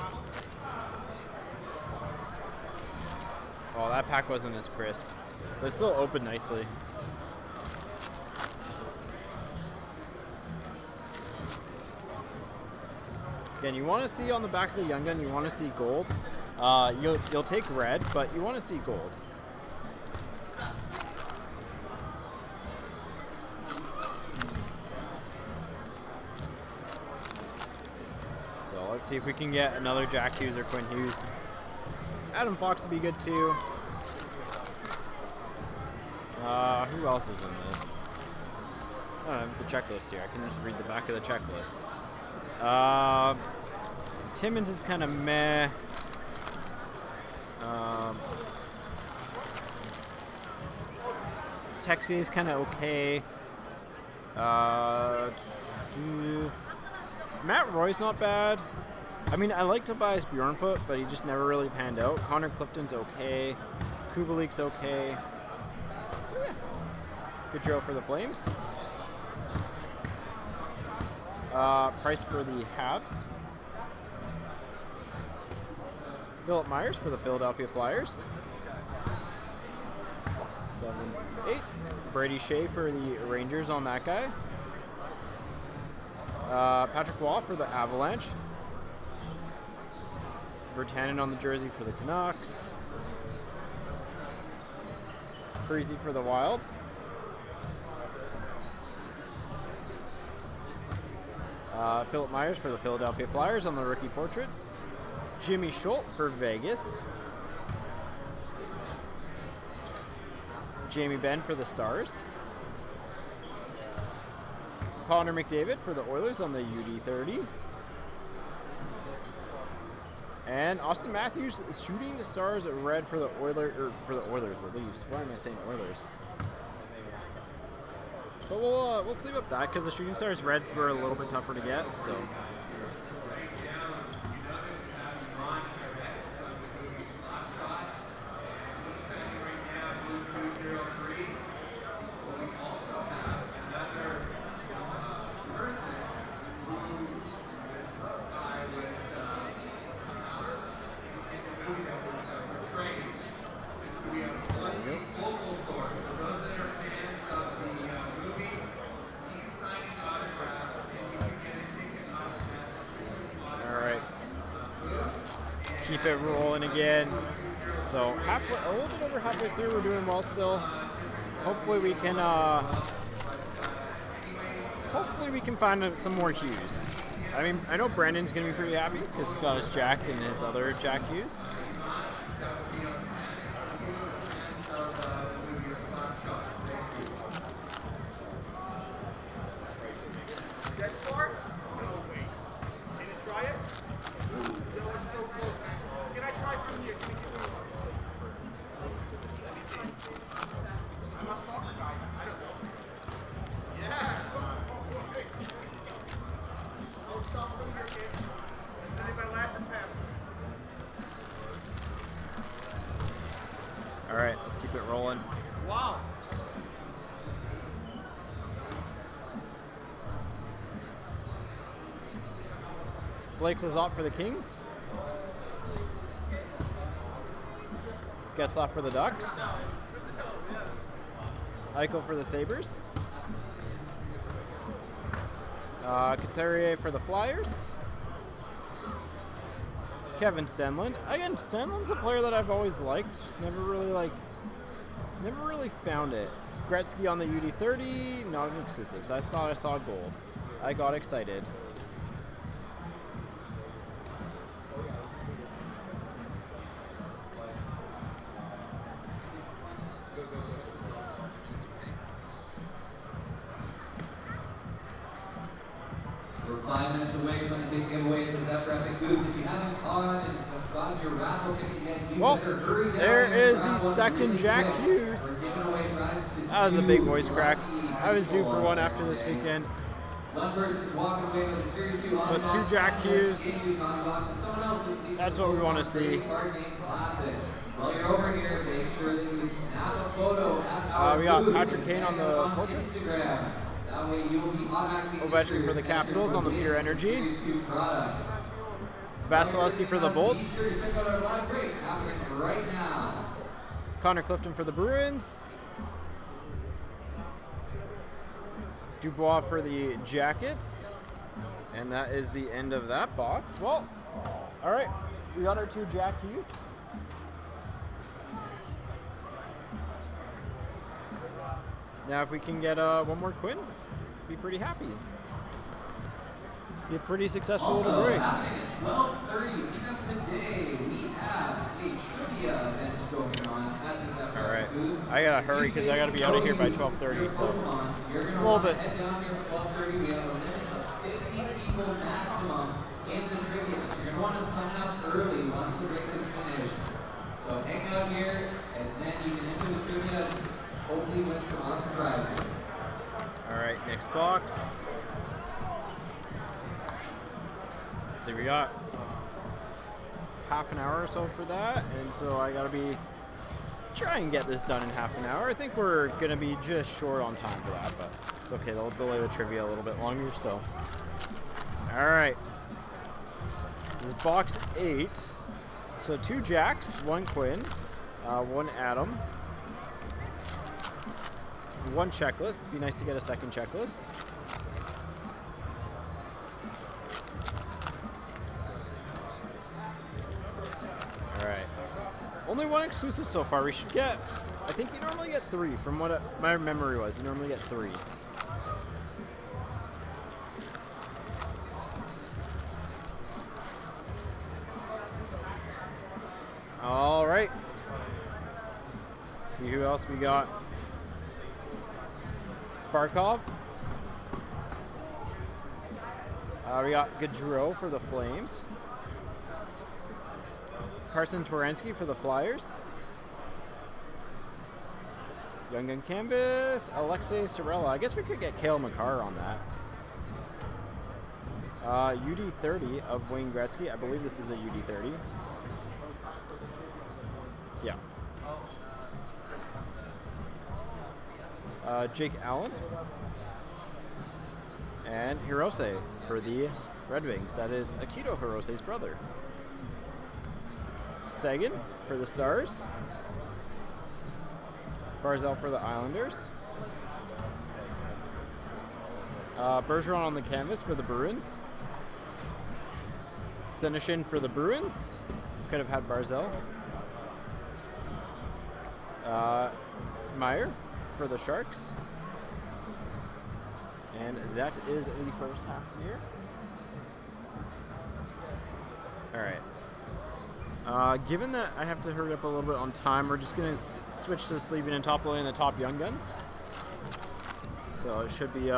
Oh, that pack wasn't as crisp, but it still opened nicely. Again, you want to see on the back of the Young Gun, you want to see gold. You'll take red, but you want to see gold. So let's see if we can get another Jack Hughes or Quinn Hughes. Adam Fox would be good too. Who else is in this? I don't have the checklist here. I can just read the back of the checklist. Timmins is kind of meh. Texier is kind of okay. Matt Roy's not bad. I mean, I like Tobias Bjornfoot, but he just never really panned out. Connor Clifton's okay. Kubelik's okay. Yeah. Good drill for the Flames. Price for the Habs. Philip Myers for the Philadelphia Flyers. 7, 8. Brady Shea for the Rangers on that guy. Patrick Waugh for the Avalanche. Virtanen on the jersey for the Canucks. Freezy for the Wild. Philip Myers for the Philadelphia Flyers on the rookie portraits. Jimmy Schultz for Vegas. Jamie Benn for the Stars. Connor McDavid for the Oilers on the UD30. And Austin Matthews shooting the Stars red for the Oilers, the Leafs. Why am I saying Oilers? But we'll sleeve up that because the shooting Stars reds were a little bit tougher to get. So. Keep it rolling again. So halfway, a little bit over halfway through, we're doing well still. Hopefully we can find some more Hughes. I mean, I know Brandon's gonna be pretty happy because he's got his Jack and his other Jack Hughes. All right, let's keep it rolling.
Wow.
Blake Lizotte for the Kings. Getzlaf for the Ducks. Eichel for the Sabres. Couturier for the Flyers. Kevin Stenlund. Again, Stenlund's a player that I've always liked, just never really found it. Gretzky on the UD30, not an exclusive. So I thought I saw gold. I got excited.
We're 5 minutes away from the big giveaway at the Zephyr Epic booth. If you haven't gone and gotten your raffle ticket yet, you better hurry down.
There
here
is
and
the
grab one
second
really
Jack
quick.
Hughes.
We're giving away prizes to
That was a
two
big voice crack.
lucky
I was due for
people
one after this
today.
weekend.
One person's walking away with a Series 2
So
Omnibox,
two Jack Hughes.
Game Hughes Omnibox, and someone else is leaving
That's what we want to see.
Card Game Classic. While you're over here, make sure that you snap a photo at our
We got
booth
Patrick
and
Kane on
tag us
the portraits.
Instagram. That way you will be automatically
Ovechkin for the Capitals on the Pure Energy.
Series 2 products.
Vasilevsky for the Bolts.
Be sure to check out our live break happening right now.
Connor Clifton for the Bruins. Dubois for the Jackets. And that is the end of that box. Well, all right. We got our two Jack Hughes. Now, if we can get one more Quinn, be pretty happy. Be a pretty successful little
Also
break.
happening at 12:30 p.m. today, we have a trivia event going on at the Zephyr
All right.
booth.
I gotta hurry because I gotta be out of here by 12:30. So
You're gonna
a little
want to
bit.
head down here at 12:30. We have a limit of 50 people maximum in the trivia. So you're gonna want to sign up early once the break is finished. So hang out here, and then you can enter the trivia. And hopefully win some awesome prizes.
all right, next box. So we got half an hour or so for that, and so I gotta be try and get this done in half an hour. I think we're going to be just short on time for that, but it's okay. They'll delay the trivia a little bit longer, so. All right. This is box 8. So 2 jacks, 1 queen, 1 atom, 1 checklist. It'd be nice to get a second checklist. All right. Only 1 exclusive so far. We should get, I think you normally get 3 from what my memory was. You normally get 3. All right. See who else we got. Barkov. We got Gaudreau for the Flames. Carson Twarensky for the Flyers. Young Gun Canvas. Alexei Sorella. I guess we could get Cale Makar on that. UD30 of Wayne Gretzky. I believe this is a UD30. Yeah. Jake Allen. And Hirose for the Red Wings. That is Akito Hirose's brother. Sagan for the Stars. Barzal for the Islanders. Bergeron on the canvas for the Bruins. Senishin for the Bruins. Could have had Barzal. Meyer for the Sharks. And that is the first half here. All right. Given that I have to hurry up a little bit on time, we're just going to switch to sleeving and top loading the top Young Guns. So it should be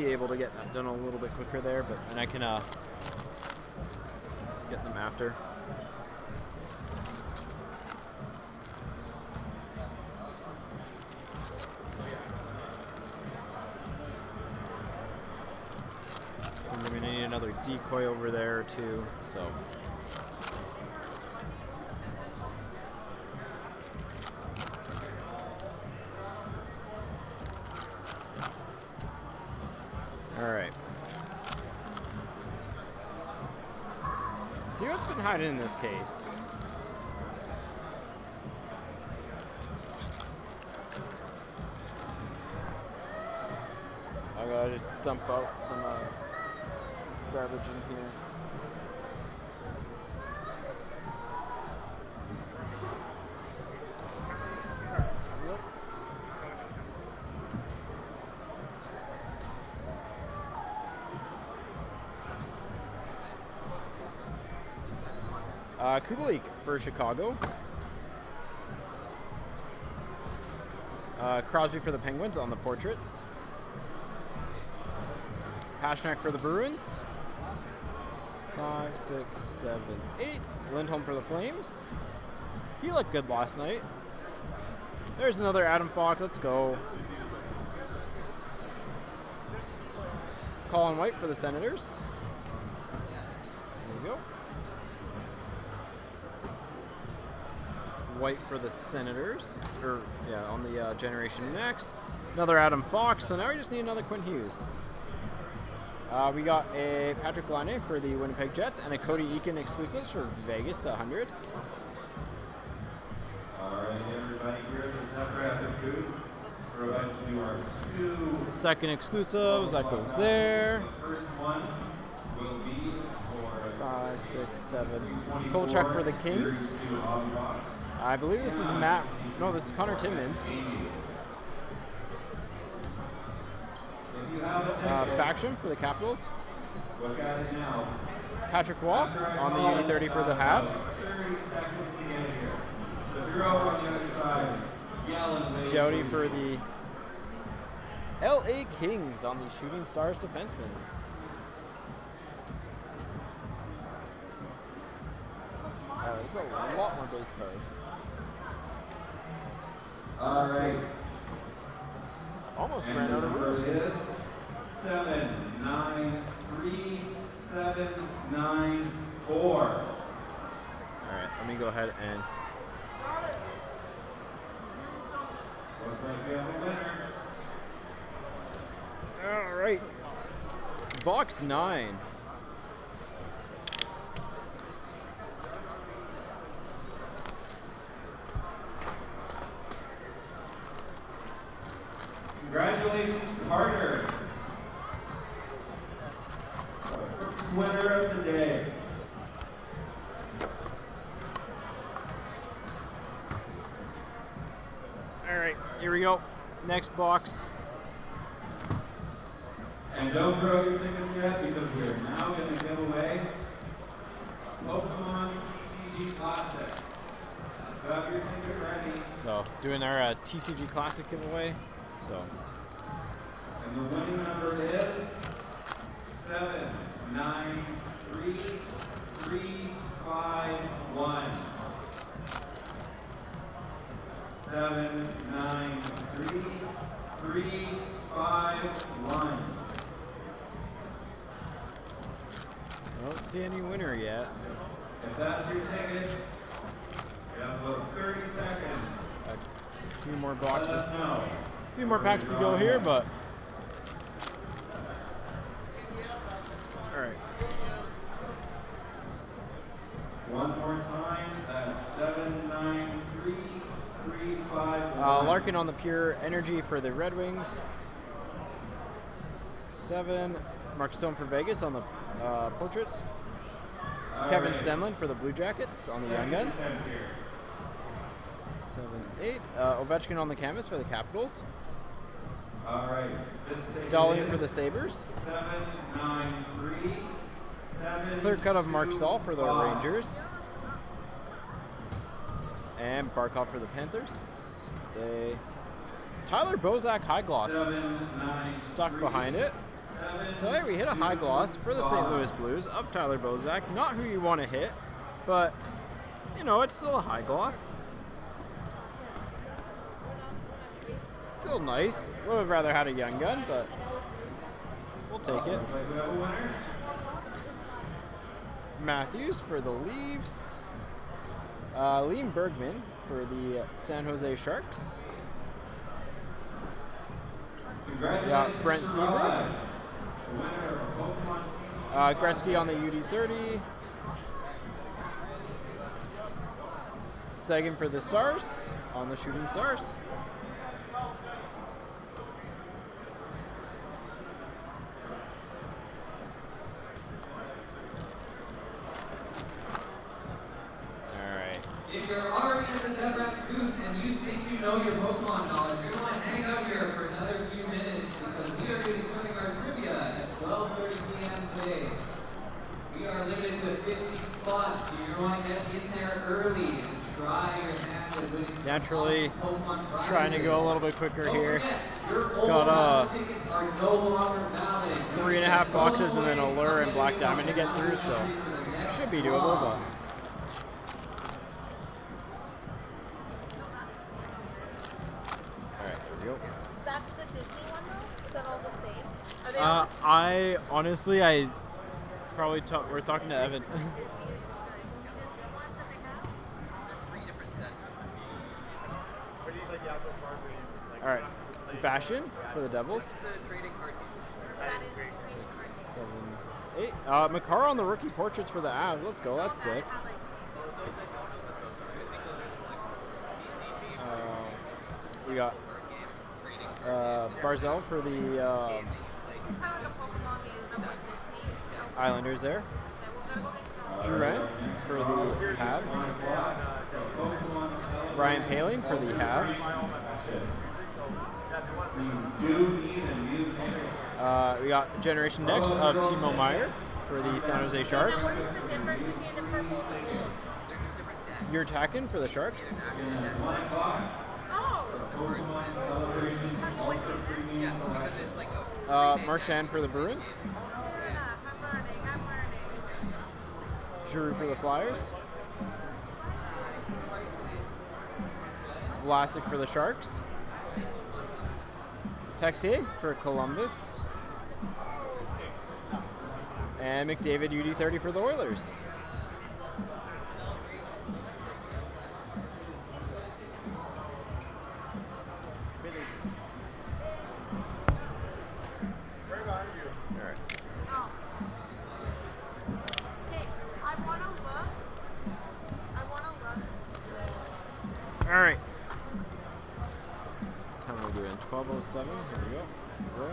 able to get that done a little bit quicker there, and I can get them after. I'm going to need another decoy over there too, so. All right. See what's been hiding in this case. I gotta just dump out some garbage in here. Kubalik for Chicago. Crosby for the Penguins on the portraits. Pasternak for the Bruins. 5, 6, 7, 8. Lindholm for the Flames. He looked good last night. There's another Adam Falk. Let's go. Colin White for the Senators. There we go. White for the Senators, on the Generation Next. Another Adam Fox, so now we just need another Quinn Hughes. We got a Patrick Laine for the Winnipeg Jets and a Cody Eakin exclusives for Vegas to 100.
All right, everybody, here at the Zephyr at the booth. We're about to do our 2
second exclusives, that goes there.
The first one will be for
5, 6, 7. Kolchak for the Kings. I believe this is Matt. No, this is Connor Timmins. Backstrom for the Capitals.
Look at it now.
Patrick Waugh on the UD30 for the Habs.
30 seconds to get here. So if you're over on the other side, yell and
Jody for the LA Kings on the Shooting Stars defenseman. There's a lot more base cards.
all right.
Almost
And
ran
the
out of room.
number is 793794.
All right, let me go ahead and
Looks like we have a winner.
All right. Box 9.
Congratulations, Carter. First winner of the day.
All right, here we go. Next box.
And don't throw your tickets yet because we are now going to give away Pokemon TCG Classic. So have your ticket ready.
So doing our TCG Classic giveaway. So
And the winning number is 793351. 793351.
I don't see any winner yet.
If that's your ticket, you have about 30 seconds.
A few more
Let
boxes.
us know.
A few more packs to go here, but all right.
One more time, that's 793351.
Larkin on the pure energy for the Red Wings. 7. Mark Stone for Vegas on the portraits. Kevin Stenlund for the Blue Jackets on the Young Guns. 7, 8. Ovechkin on the canvas for the Capitals.
All right. This ticket
Darling
is
for the Sabres.
7937.
Clear cut of Mark Stahl for the Rangers. And Barkov for the Panthers. Tyler Bozak high gloss stuck behind it. So hey, we hit a high gloss for the St. Louis Blues of Tyler Bozak. Not who you want to hit, but you know, it's still a high gloss. Still nice. Would have rather had a Young Gun, but we'll take it. Matthews for the Leafs. Liam Bergman for the San Jose Sharks.
Congratulations,
Brent
to
Seabrook.
Raj, the winner of Pokemon TCG.
Gretzky on the UD30. Seguin for the Stars on the Shooting Stars.
If you're already at the Zephyr booth and you think you know your Pokemon knowledge, you're going to hang out here for another few minutes because we are going to be starting our trivia at 12:30 p.m. today. We are limited to 50 spots, so you're going to get in there early and try your hand at winning some
Naturally,
awesome Pokemon prizes.
trying to go a little bit quicker
Don't
here.
forget, your old
Got
raffle tickets are no longer valid.
3.5 boxes and then Allure and Black Diamond to get through, so should be doable, but.
That's the Disney one though? Is that all the same? Are they
I honestly, probably we're talking to Evan. All right, Bastion for the Devils. 6, 7, 8. Makar on the rookie portraits for the Avs. Let's go. That's sick. We got Barzell for the Islanders there. Duran for the Habs. Ryan Paling for the Habs. We got Generation Next of Timo Meyer for the San Jose Sharks.
What is the difference between the purple and the blue?
You're attacking for the Sharks. Marchand for the Bruins.
I'm learning.
Giroux for the Flyers. Vlasic for the Sharks. Texier for Columbus. And McDavid UD30 for the Oilers. 7. Here we go. Roll.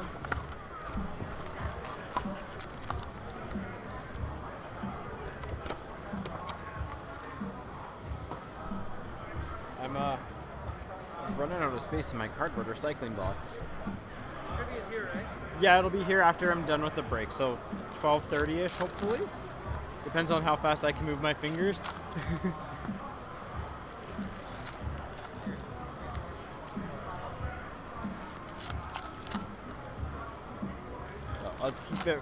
I'm running out of space in my cardboard recycling box.
Trivia is here, right?
Yeah, it'll be here after I'm done with the break, so 12:30ish hopefully. Depends on how fast I can move my fingers. Let's keep it.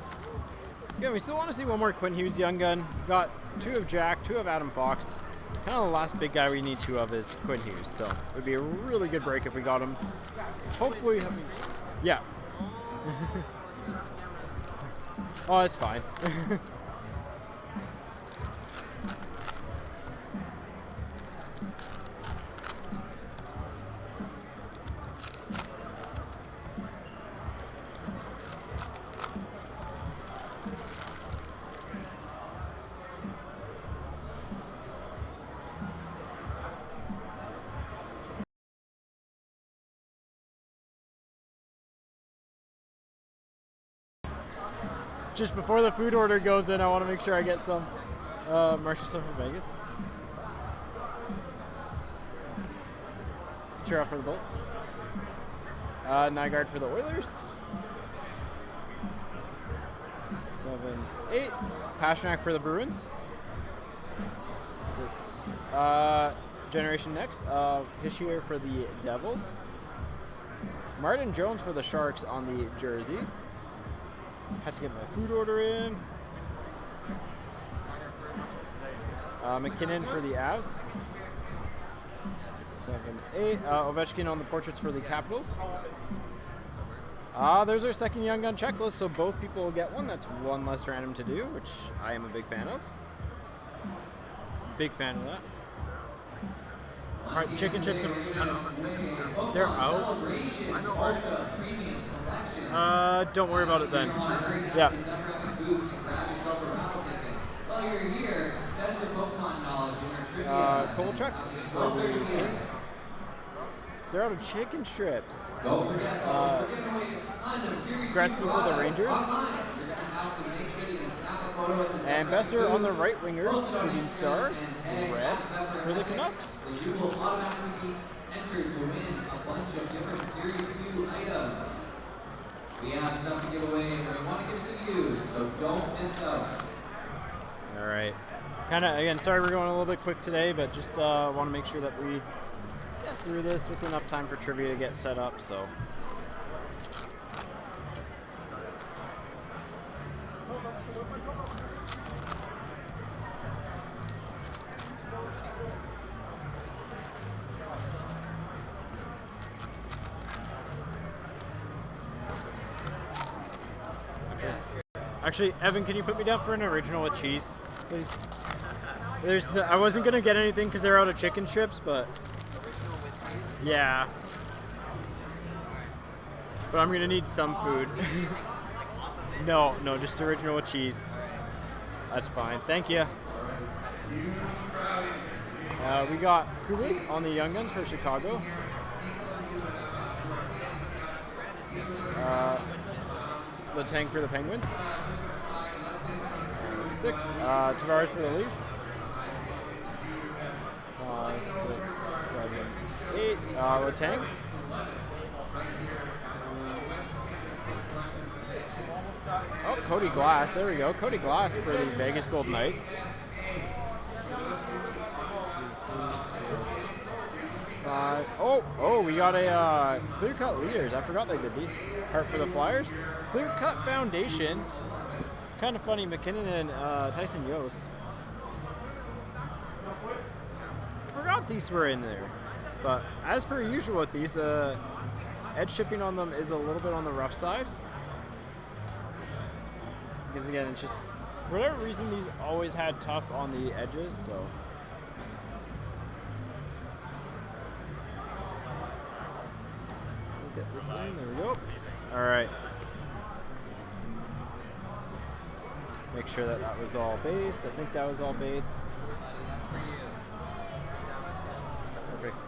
Yeah, we still want to see one more Quinn Hughes Young Gun. Got 2 of Jack, 2 of Adam Fox. Kind of the last big guy we need 2 of is Quinn Hughes, so it would be a really good break if we got him. Hopefully, yeah. Oh, it's fine. Just before the food order goes in, I want to make sure I get some Marshall stuff from Vegas. Cheer out for the Bolts. Nygaard for the Oilers. 7, 8. Pasternak for the Bruins. 6. Generation Next. Hischier for the Devils. Martin Jones for the Sharks on the jersey. Had to get my food order in. McKinnon for the Avs. 7, 8. Ovechkin on the portraits for the Capitals. There's our second Young Gun checklist, so both people will get one. That's one less random to do, which I am a big fan of. Big fan of that. Alright, chicken chips and they're out. Don't worry about it then. Yeah.
While you're here, test your Pokemon knowledge in our trivia.
Kolchak for the Kings. They're out of chicken strips.
Don't forget, folks, we're giving away a ton of series
Gretzky for the Rangers.
online. You're going to have to make sure that you snap a photo with the
And
Zephyr
Besser
booth,
on the right wingers,
post on
shooting
Instagram,
star,
and tag
red
Zephyr
for the
Epic.
Canucks.
So you will automatically be entered to win a bunch of different Series 2 items. We have stuff to give away, and we want to give it to you, so don't miss out.
All right. Kind of, again, sorry we're going a little bit quick today, but just want to make sure that we get through this with enough time for trivia to get set up, so. Actually, Evan, can you put me down for an original with cheese, please? There's no, I wasn't gonna get anything because they're out of chicken strips, but yeah. But I'm gonna need some food. No, just original with cheese. That's fine. Thank you. We got Kulik on the Young Guns for Chicago. Letang for the Penguins. 6. Tavares for the Leafs. 5, 6, 7, 8. Letang. Oh, Cody Glass. There we go. Cody Glass for the Vegas Golden Knights. 5. Oh, we got a Clear Cut Leaders. I forgot they did these. Heart for the Flyers. Clear Cut Foundations. Kind of funny, McKinnon and Tyson Yost. I forgot these were in there. But as per usual with these, edge shipping on them is a little bit on the rough side. Because again, it's just, for whatever reason, these always had tough on the edges, so. Get this in, there we go. All right. Make sure that that was all base. I think that was all base. Perfect.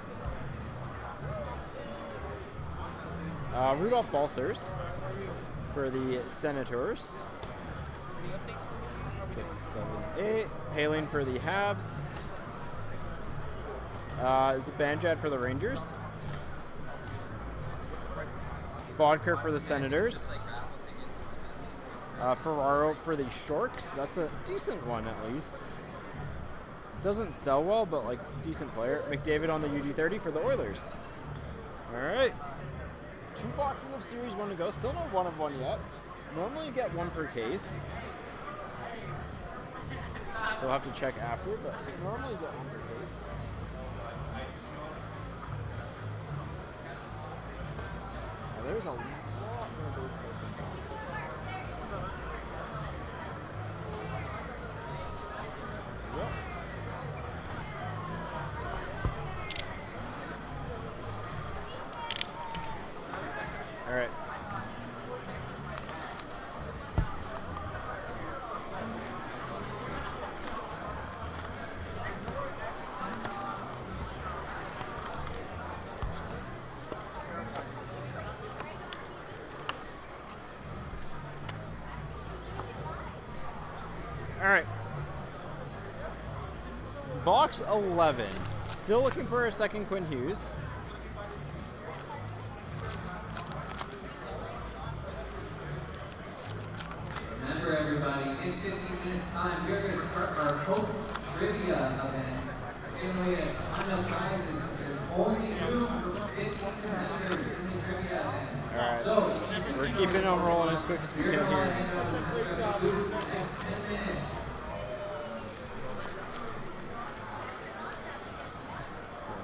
Rudolph Balsers for the Senators. 6, 7, 8. Paling for the Habs. Zibanejad for the Rangers. Bodker for the Senators. Ferraro for the Sharks. That's a decent one at least. Doesn't sell well, but like decent player. McDavid on the UD30 for the Oilers. All right. 2 boxes of Series 1 to go. Still no 1 of 1 yet. Normally you get 1 per case. So we'll have to check after, but normally you get 1 per case. Now, there's a lot more base cards in here. Yep. All right. All right. Box 11. Still looking for a second Quinn Hughes.
Remember, everybody, in 15 minutes' time, we are going to start our Hope Trivia event. We're giving away a ton of prizes. There's only room for 15 competitors in the trivia event.
All right.
So,
We're keeping them rolling as quick as we
you're
can
going to
here.
hang out in the next 10 minutes.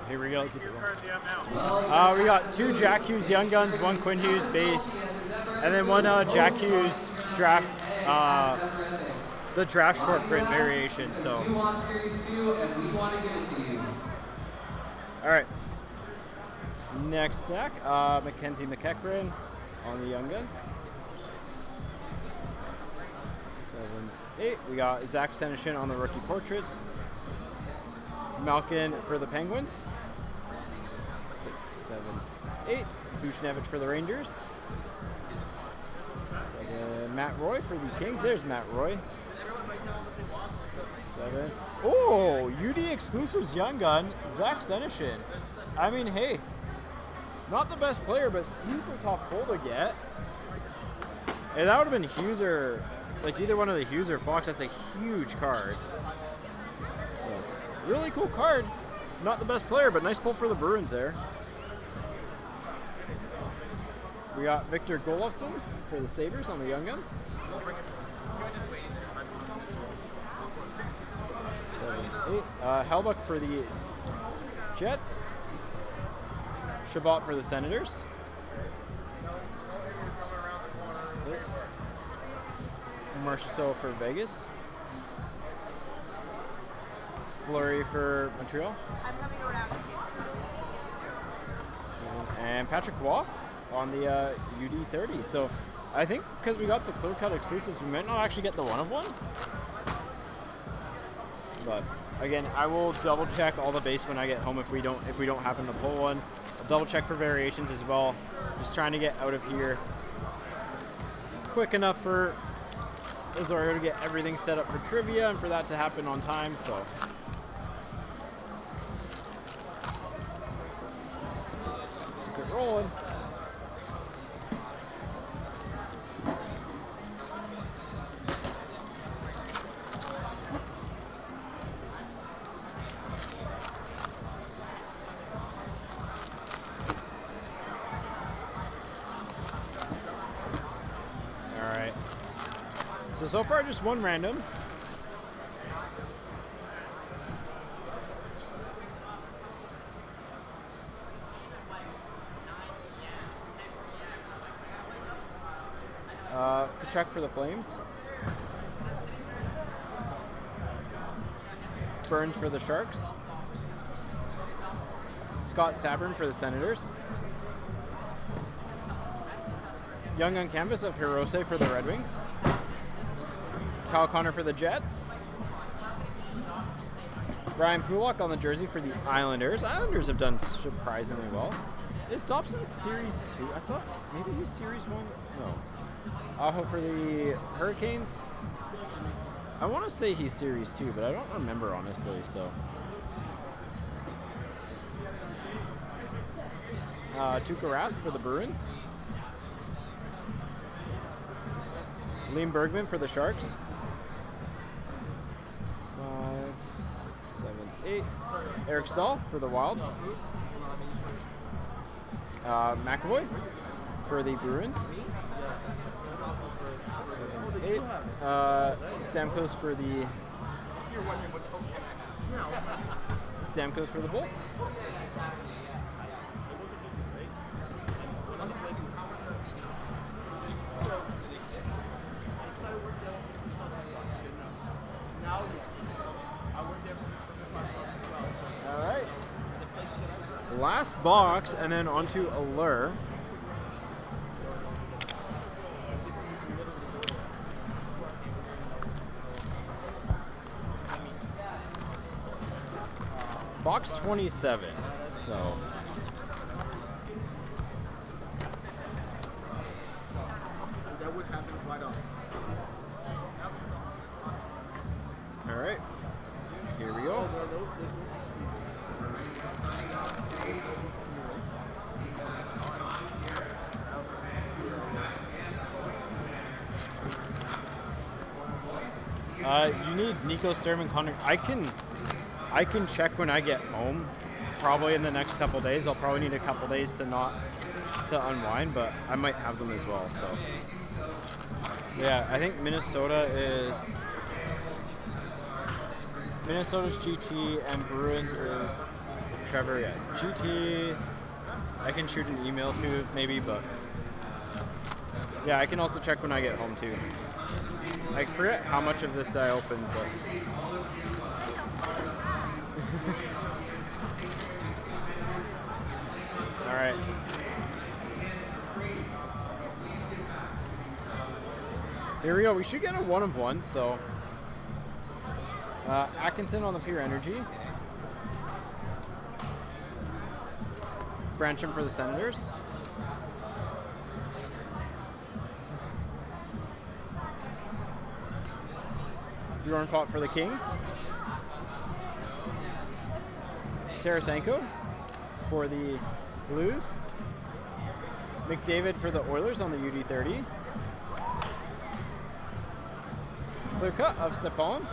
Here we go. Keep it rolling.
Yeah, now.
We got 2 Jack Hughes Young Guns, 1 Quinn Hughes base, and then 1 Jack Hughes draft, the draft short print variation. So,
We want Series 2, and we want to give it to you.
all right. Next stack, Mackenzie McEachran on the Young Guns. 7, 8. We got Zach Senyshyn on the rookie portraits. Malkin for the Penguins. 6, 7, 8. Buchnevich for the Rangers. 7. Matt Roy for the Kings. There's Matt Roy. 6, 7. Oh, UD Exclusives Young Gun, Zach Senyshyn. I mean, hey, not the best player, but super tough pull to get. Hey, that would have been Hughes or, like either one of the Hughes or Fox. That's a huge card. So, really cool card. Not the best player, but nice pull for the Bruins there. We got Victor Golofsson for the Sabres on the Young Guns. 6, 7, 8. Hellbuck for the Jets. Shabbat for the Senators. 7, 8. Marchessault for Vegas. Fleury for Montreal.
I'm coming around.
And Patrick Waugh on the UD30. So I think because we got the clear cut exclusives, we might not actually get the 1 of 1. But again, I will double check all the base when I get home if we don't happen to pull one. I'll double check for variations as well. Just trying to get out of here quick enough for Azario to get everything set up for trivia and for that to happen on time. So. Keep it rolling. So far, just 1 random. Kachuk for the Flames. Burns for the Sharks. Scott Sabern for the Senators. Young on canvas of Hirose for the Red Wings. Kyle Connor for the Jets. Ryan Pulak on the jersey for the Islanders. Islanders have done surprisingly well. Is Dobson Series 2? I thought maybe he's Series 1. No. Aho for the Hurricanes. I want to say he's Series 2, but I don't remember honestly, so. Tuukka Rask for the Bruins. Liam Bergman for the Sharks. 5, 6, 7, 8. Eric Stahl for the Wild. McAvoy for the Bruins. 7, 8. Stamkos for the Bolts. All right. Last box, and then onto Allure. Box 27. So.
That would happen quite often.
All right. Here we go. You need Nico Sturm and Connor. I can check when I get home. Probably in the next couple days. I'll probably need a couple days to unwind, but I might have them as well. So yeah, I think Minnesota's GT and Bruins is Trevor. Yeah, GT. I can shoot an email to maybe, but yeah, I can also check when I get home too. I forget how much of this I opened, but all right. Here we go. We should get a 1 of 1. So Atkinson on the Pure Energy. Brancham for the Senators. Bjornfot for the Kings. Tarasenko for the Blues. McDavid for the Oilers on the UD30. Clear cut of Stepan.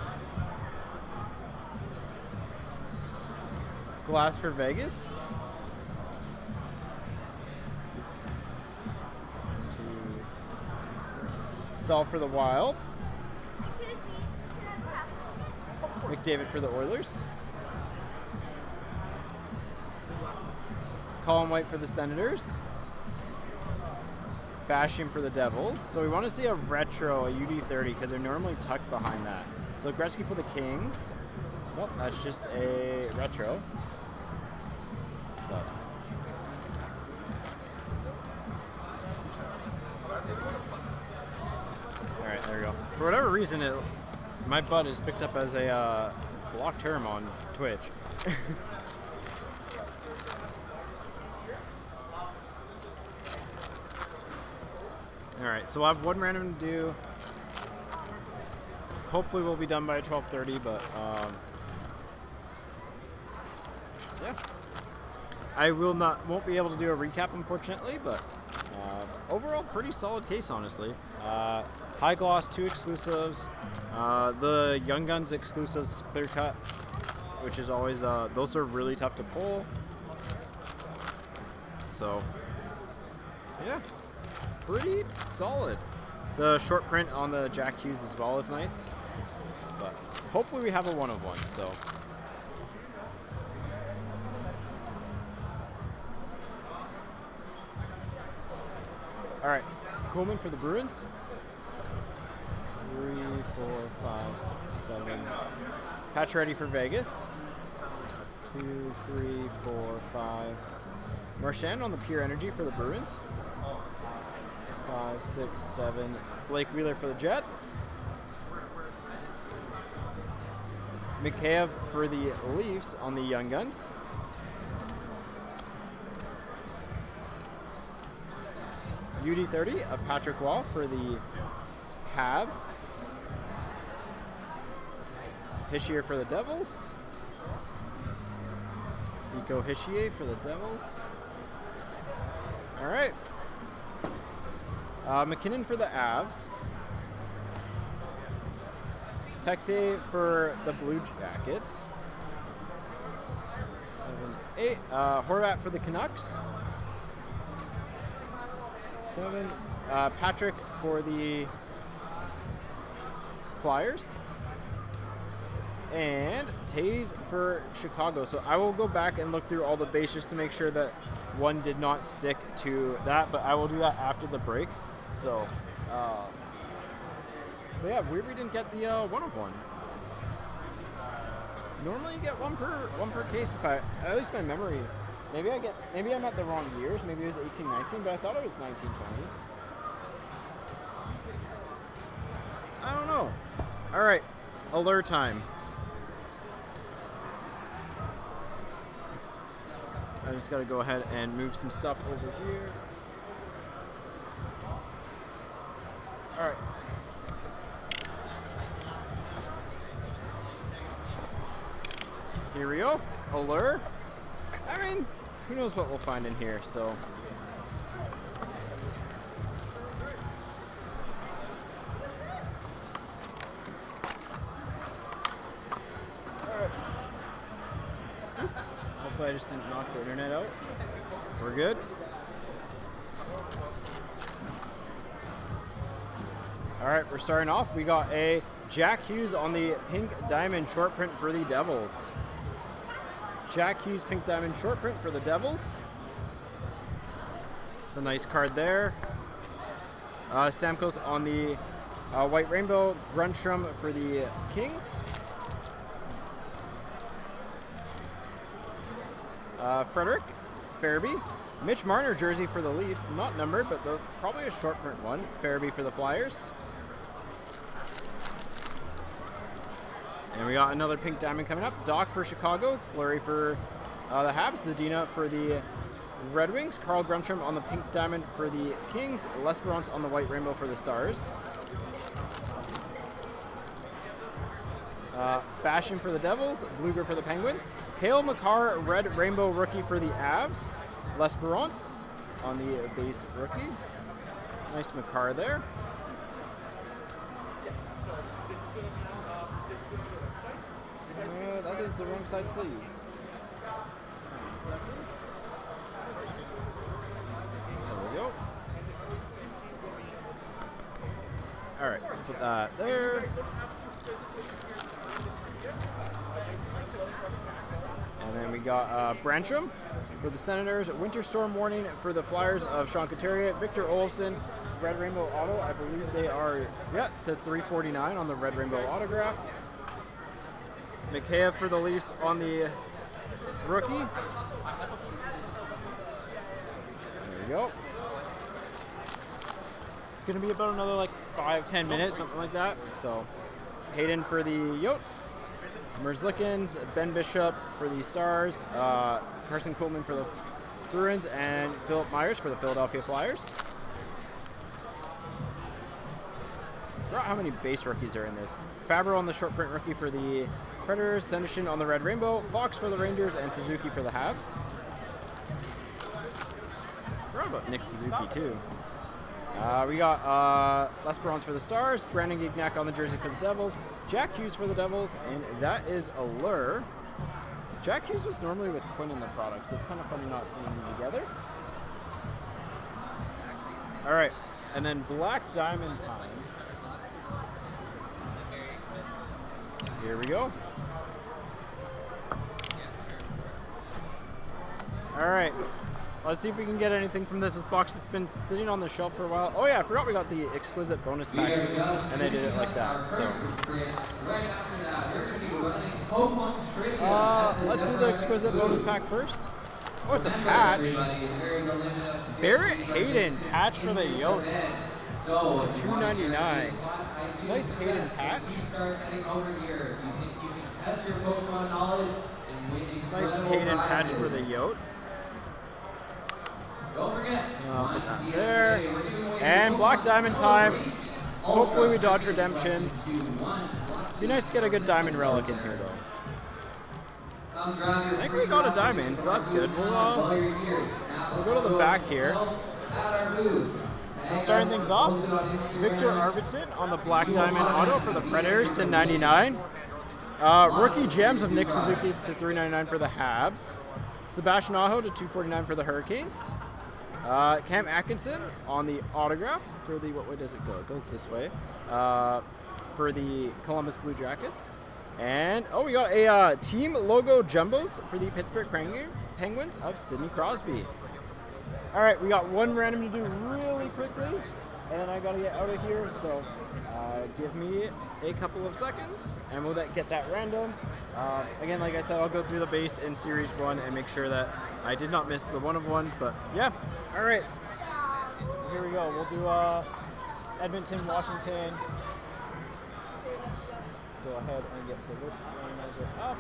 Glass for Vegas. Stahl for the Wild. McDavid for the Oilers. Colin White for the Senators. Basham for the Devils. So we want to see a retro, a UD30, because they're normally tucked behind that. So Gretzky for the Kings. Well, that's just a retro. But all right, there we go. For whatever reason, my butt is picked up as a blocked term on Twitch. All right, so we'll have one random to do. Hopefully we'll be done by 12:30, but yeah. I won't be able to do a recap, unfortunately, but overall, pretty solid case, honestly. High gloss, 2 exclusives. The Young Guns exclusives, clear cut, which is always, those are really tough to pull. So, yeah, pretty solid. The short print on the Jack Hughes as well is nice, but hopefully we have a 1 of 1, so. All right, Coleman for the Bruins. 3, 4, 5, 6, 7. Patch ready for Vegas. 2, 3, 4, 5, 6. Marchand on the Pure Energy for the Bruins. 5, 6, 7. Blake Wheeler for the Jets. Mikheyev for the Leafs on the Young Guns. UD30 of Patrick Wall for the Habs. Hischier for the Devils. Nico Hischier for the Devils. All right. McKinnon for the Avs. Texier for the Blue Jackets. 7, 8. Horvat for the Canucks. 7. Patrick for the Flyers. And Taze for Chicago. So I will go back and look through all the base just to make sure that one did not stick to that, but I will do that after the break. So, but yeah, weird we didn't get the 1 of 1. Normally you get one per case. If at least my memory, maybe I'm at the wrong years. Maybe it was 18-19, but I thought it was 19-20. I don't know. All right, Allure time. I just got to go ahead and move some stuff over here. All right. Here we go. Allure. I mean, who knows what we'll find in here, so. Alright. Hopefully I just didn't knock the internet out. We're good. Alright, we're starting off. We got a Jack Hughes on the pink diamond short print for the Devils. Jack Hughes pink diamond short print for the Devils. It's a nice card there. Stamkos on the white rainbow Grunstrom for the Kings. Frederick Farabee. Mitch Marner jersey for the Leafs, not numbered, but probably a short print one. Farabee for the Flyers. And we got another pink diamond coming up. Doc for Chicago, Fleury for the Habs, Zadina for the Red Wings, Carl Grunstrom on the pink diamond for the Kings, L'Esperance on the white rainbow for the Stars. Bastion for the Devils, Bluger for the Penguins, Cale Makar red rainbow rookie for the Avs, L'Esperance on the base rookie. Nice Makar there. That is the wrong side sleeve. There we go. Alright, put that there. And then we got Brancham for the Senators, Winter Storm Warning for the Flyers of Sean Couturier, Victor Olofsson, Red Rainbow Auto. I believe they are, to 349 on the Red Rainbow autograph. Mikheyev for the Leafs on the rookie. There we go. It's going to be about another 5-10 minutes, something like that. So Hayden for the Yotes, Merzlikins, Ben Bishop for the Stars, Carson Coleman for the Bruins, and Philip Myers for the Philadelphia Flyers. I forgot how many base rookies are in this. Fabro on the short print rookie for the Predators, Senishin on the Red Rainbow, Fox for the Rangers, and Suzuki for the Habs. I forgot about Nick Suzuki too. We got L'Esperance for the Stars, Brandon Gignac on the jersey for the Devils, Jack Hughes for the Devils, and that is Allure. Jack Hughes was normally with Quinn in the product, so it's kind of funny not seeing them together. All right, and then Black Diamond time. Here we go. All right, let's see if we can get anything from this. This box has been sitting on the shelf for a while. Oh yeah, I forgot we got the exquisite bonus packs, and they did it like that. So, let's do the exquisite bonus pack first. Oh, it's a patch. Barrett Hayden patch for the Yotes to $2.99. Nice Hayden patch. Nice Hayden patch for the Yotes.
Don't forget,
I'll put
on
that
the
there.
we're giving away
And
the
Black Diamond time. Hopefully we dodge
Ultra
redemptions.
2, 1.
Be nice to get a good diamond relic in here, though.
Come grab your
I think we got a diamond, so that's good. We'll go to the back here. So starting things off, Victor Arvidsson on the Black Diamond Auto for the Predators to 99. Rookie gems of Nick Suzuki to 399 for the Habs. Sebastian Aho to 249 for the Hurricanes. Cam Atkinson on the autograph for the, what way does it go? It goes this way. For the Columbus Blue Jackets. And, oh, we got a team logo jumbos for the Pittsburgh Penguins of Sidney Crosby. All right, we got one random to do really quickly, and then I got to get out of here, so give me a couple of seconds, and we'll get that random. Again, like I said, I'll go through the base in Series 1 and make sure that I did not miss the one of one, but yeah. All right, so here we go. We'll do Edmonton, Washington. Go ahead and get the list randomizer up.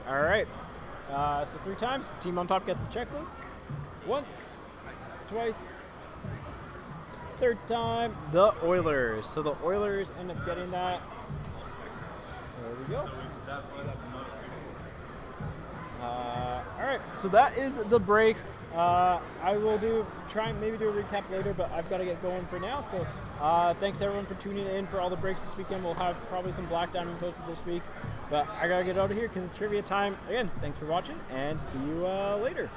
All right. So 3 times, team on top gets the checklist. Once, twice, third time, the Oilers. So the Oilers end up getting that. There we go. All right, so that is the break. I will try and maybe do a recap later, but I've got to get going for now. So thanks everyone for tuning in for all the breaks this weekend. We'll have probably some Black Diamond posted this week, but I gotta get out of here because it's trivia time. Again, thanks for watching and see you later.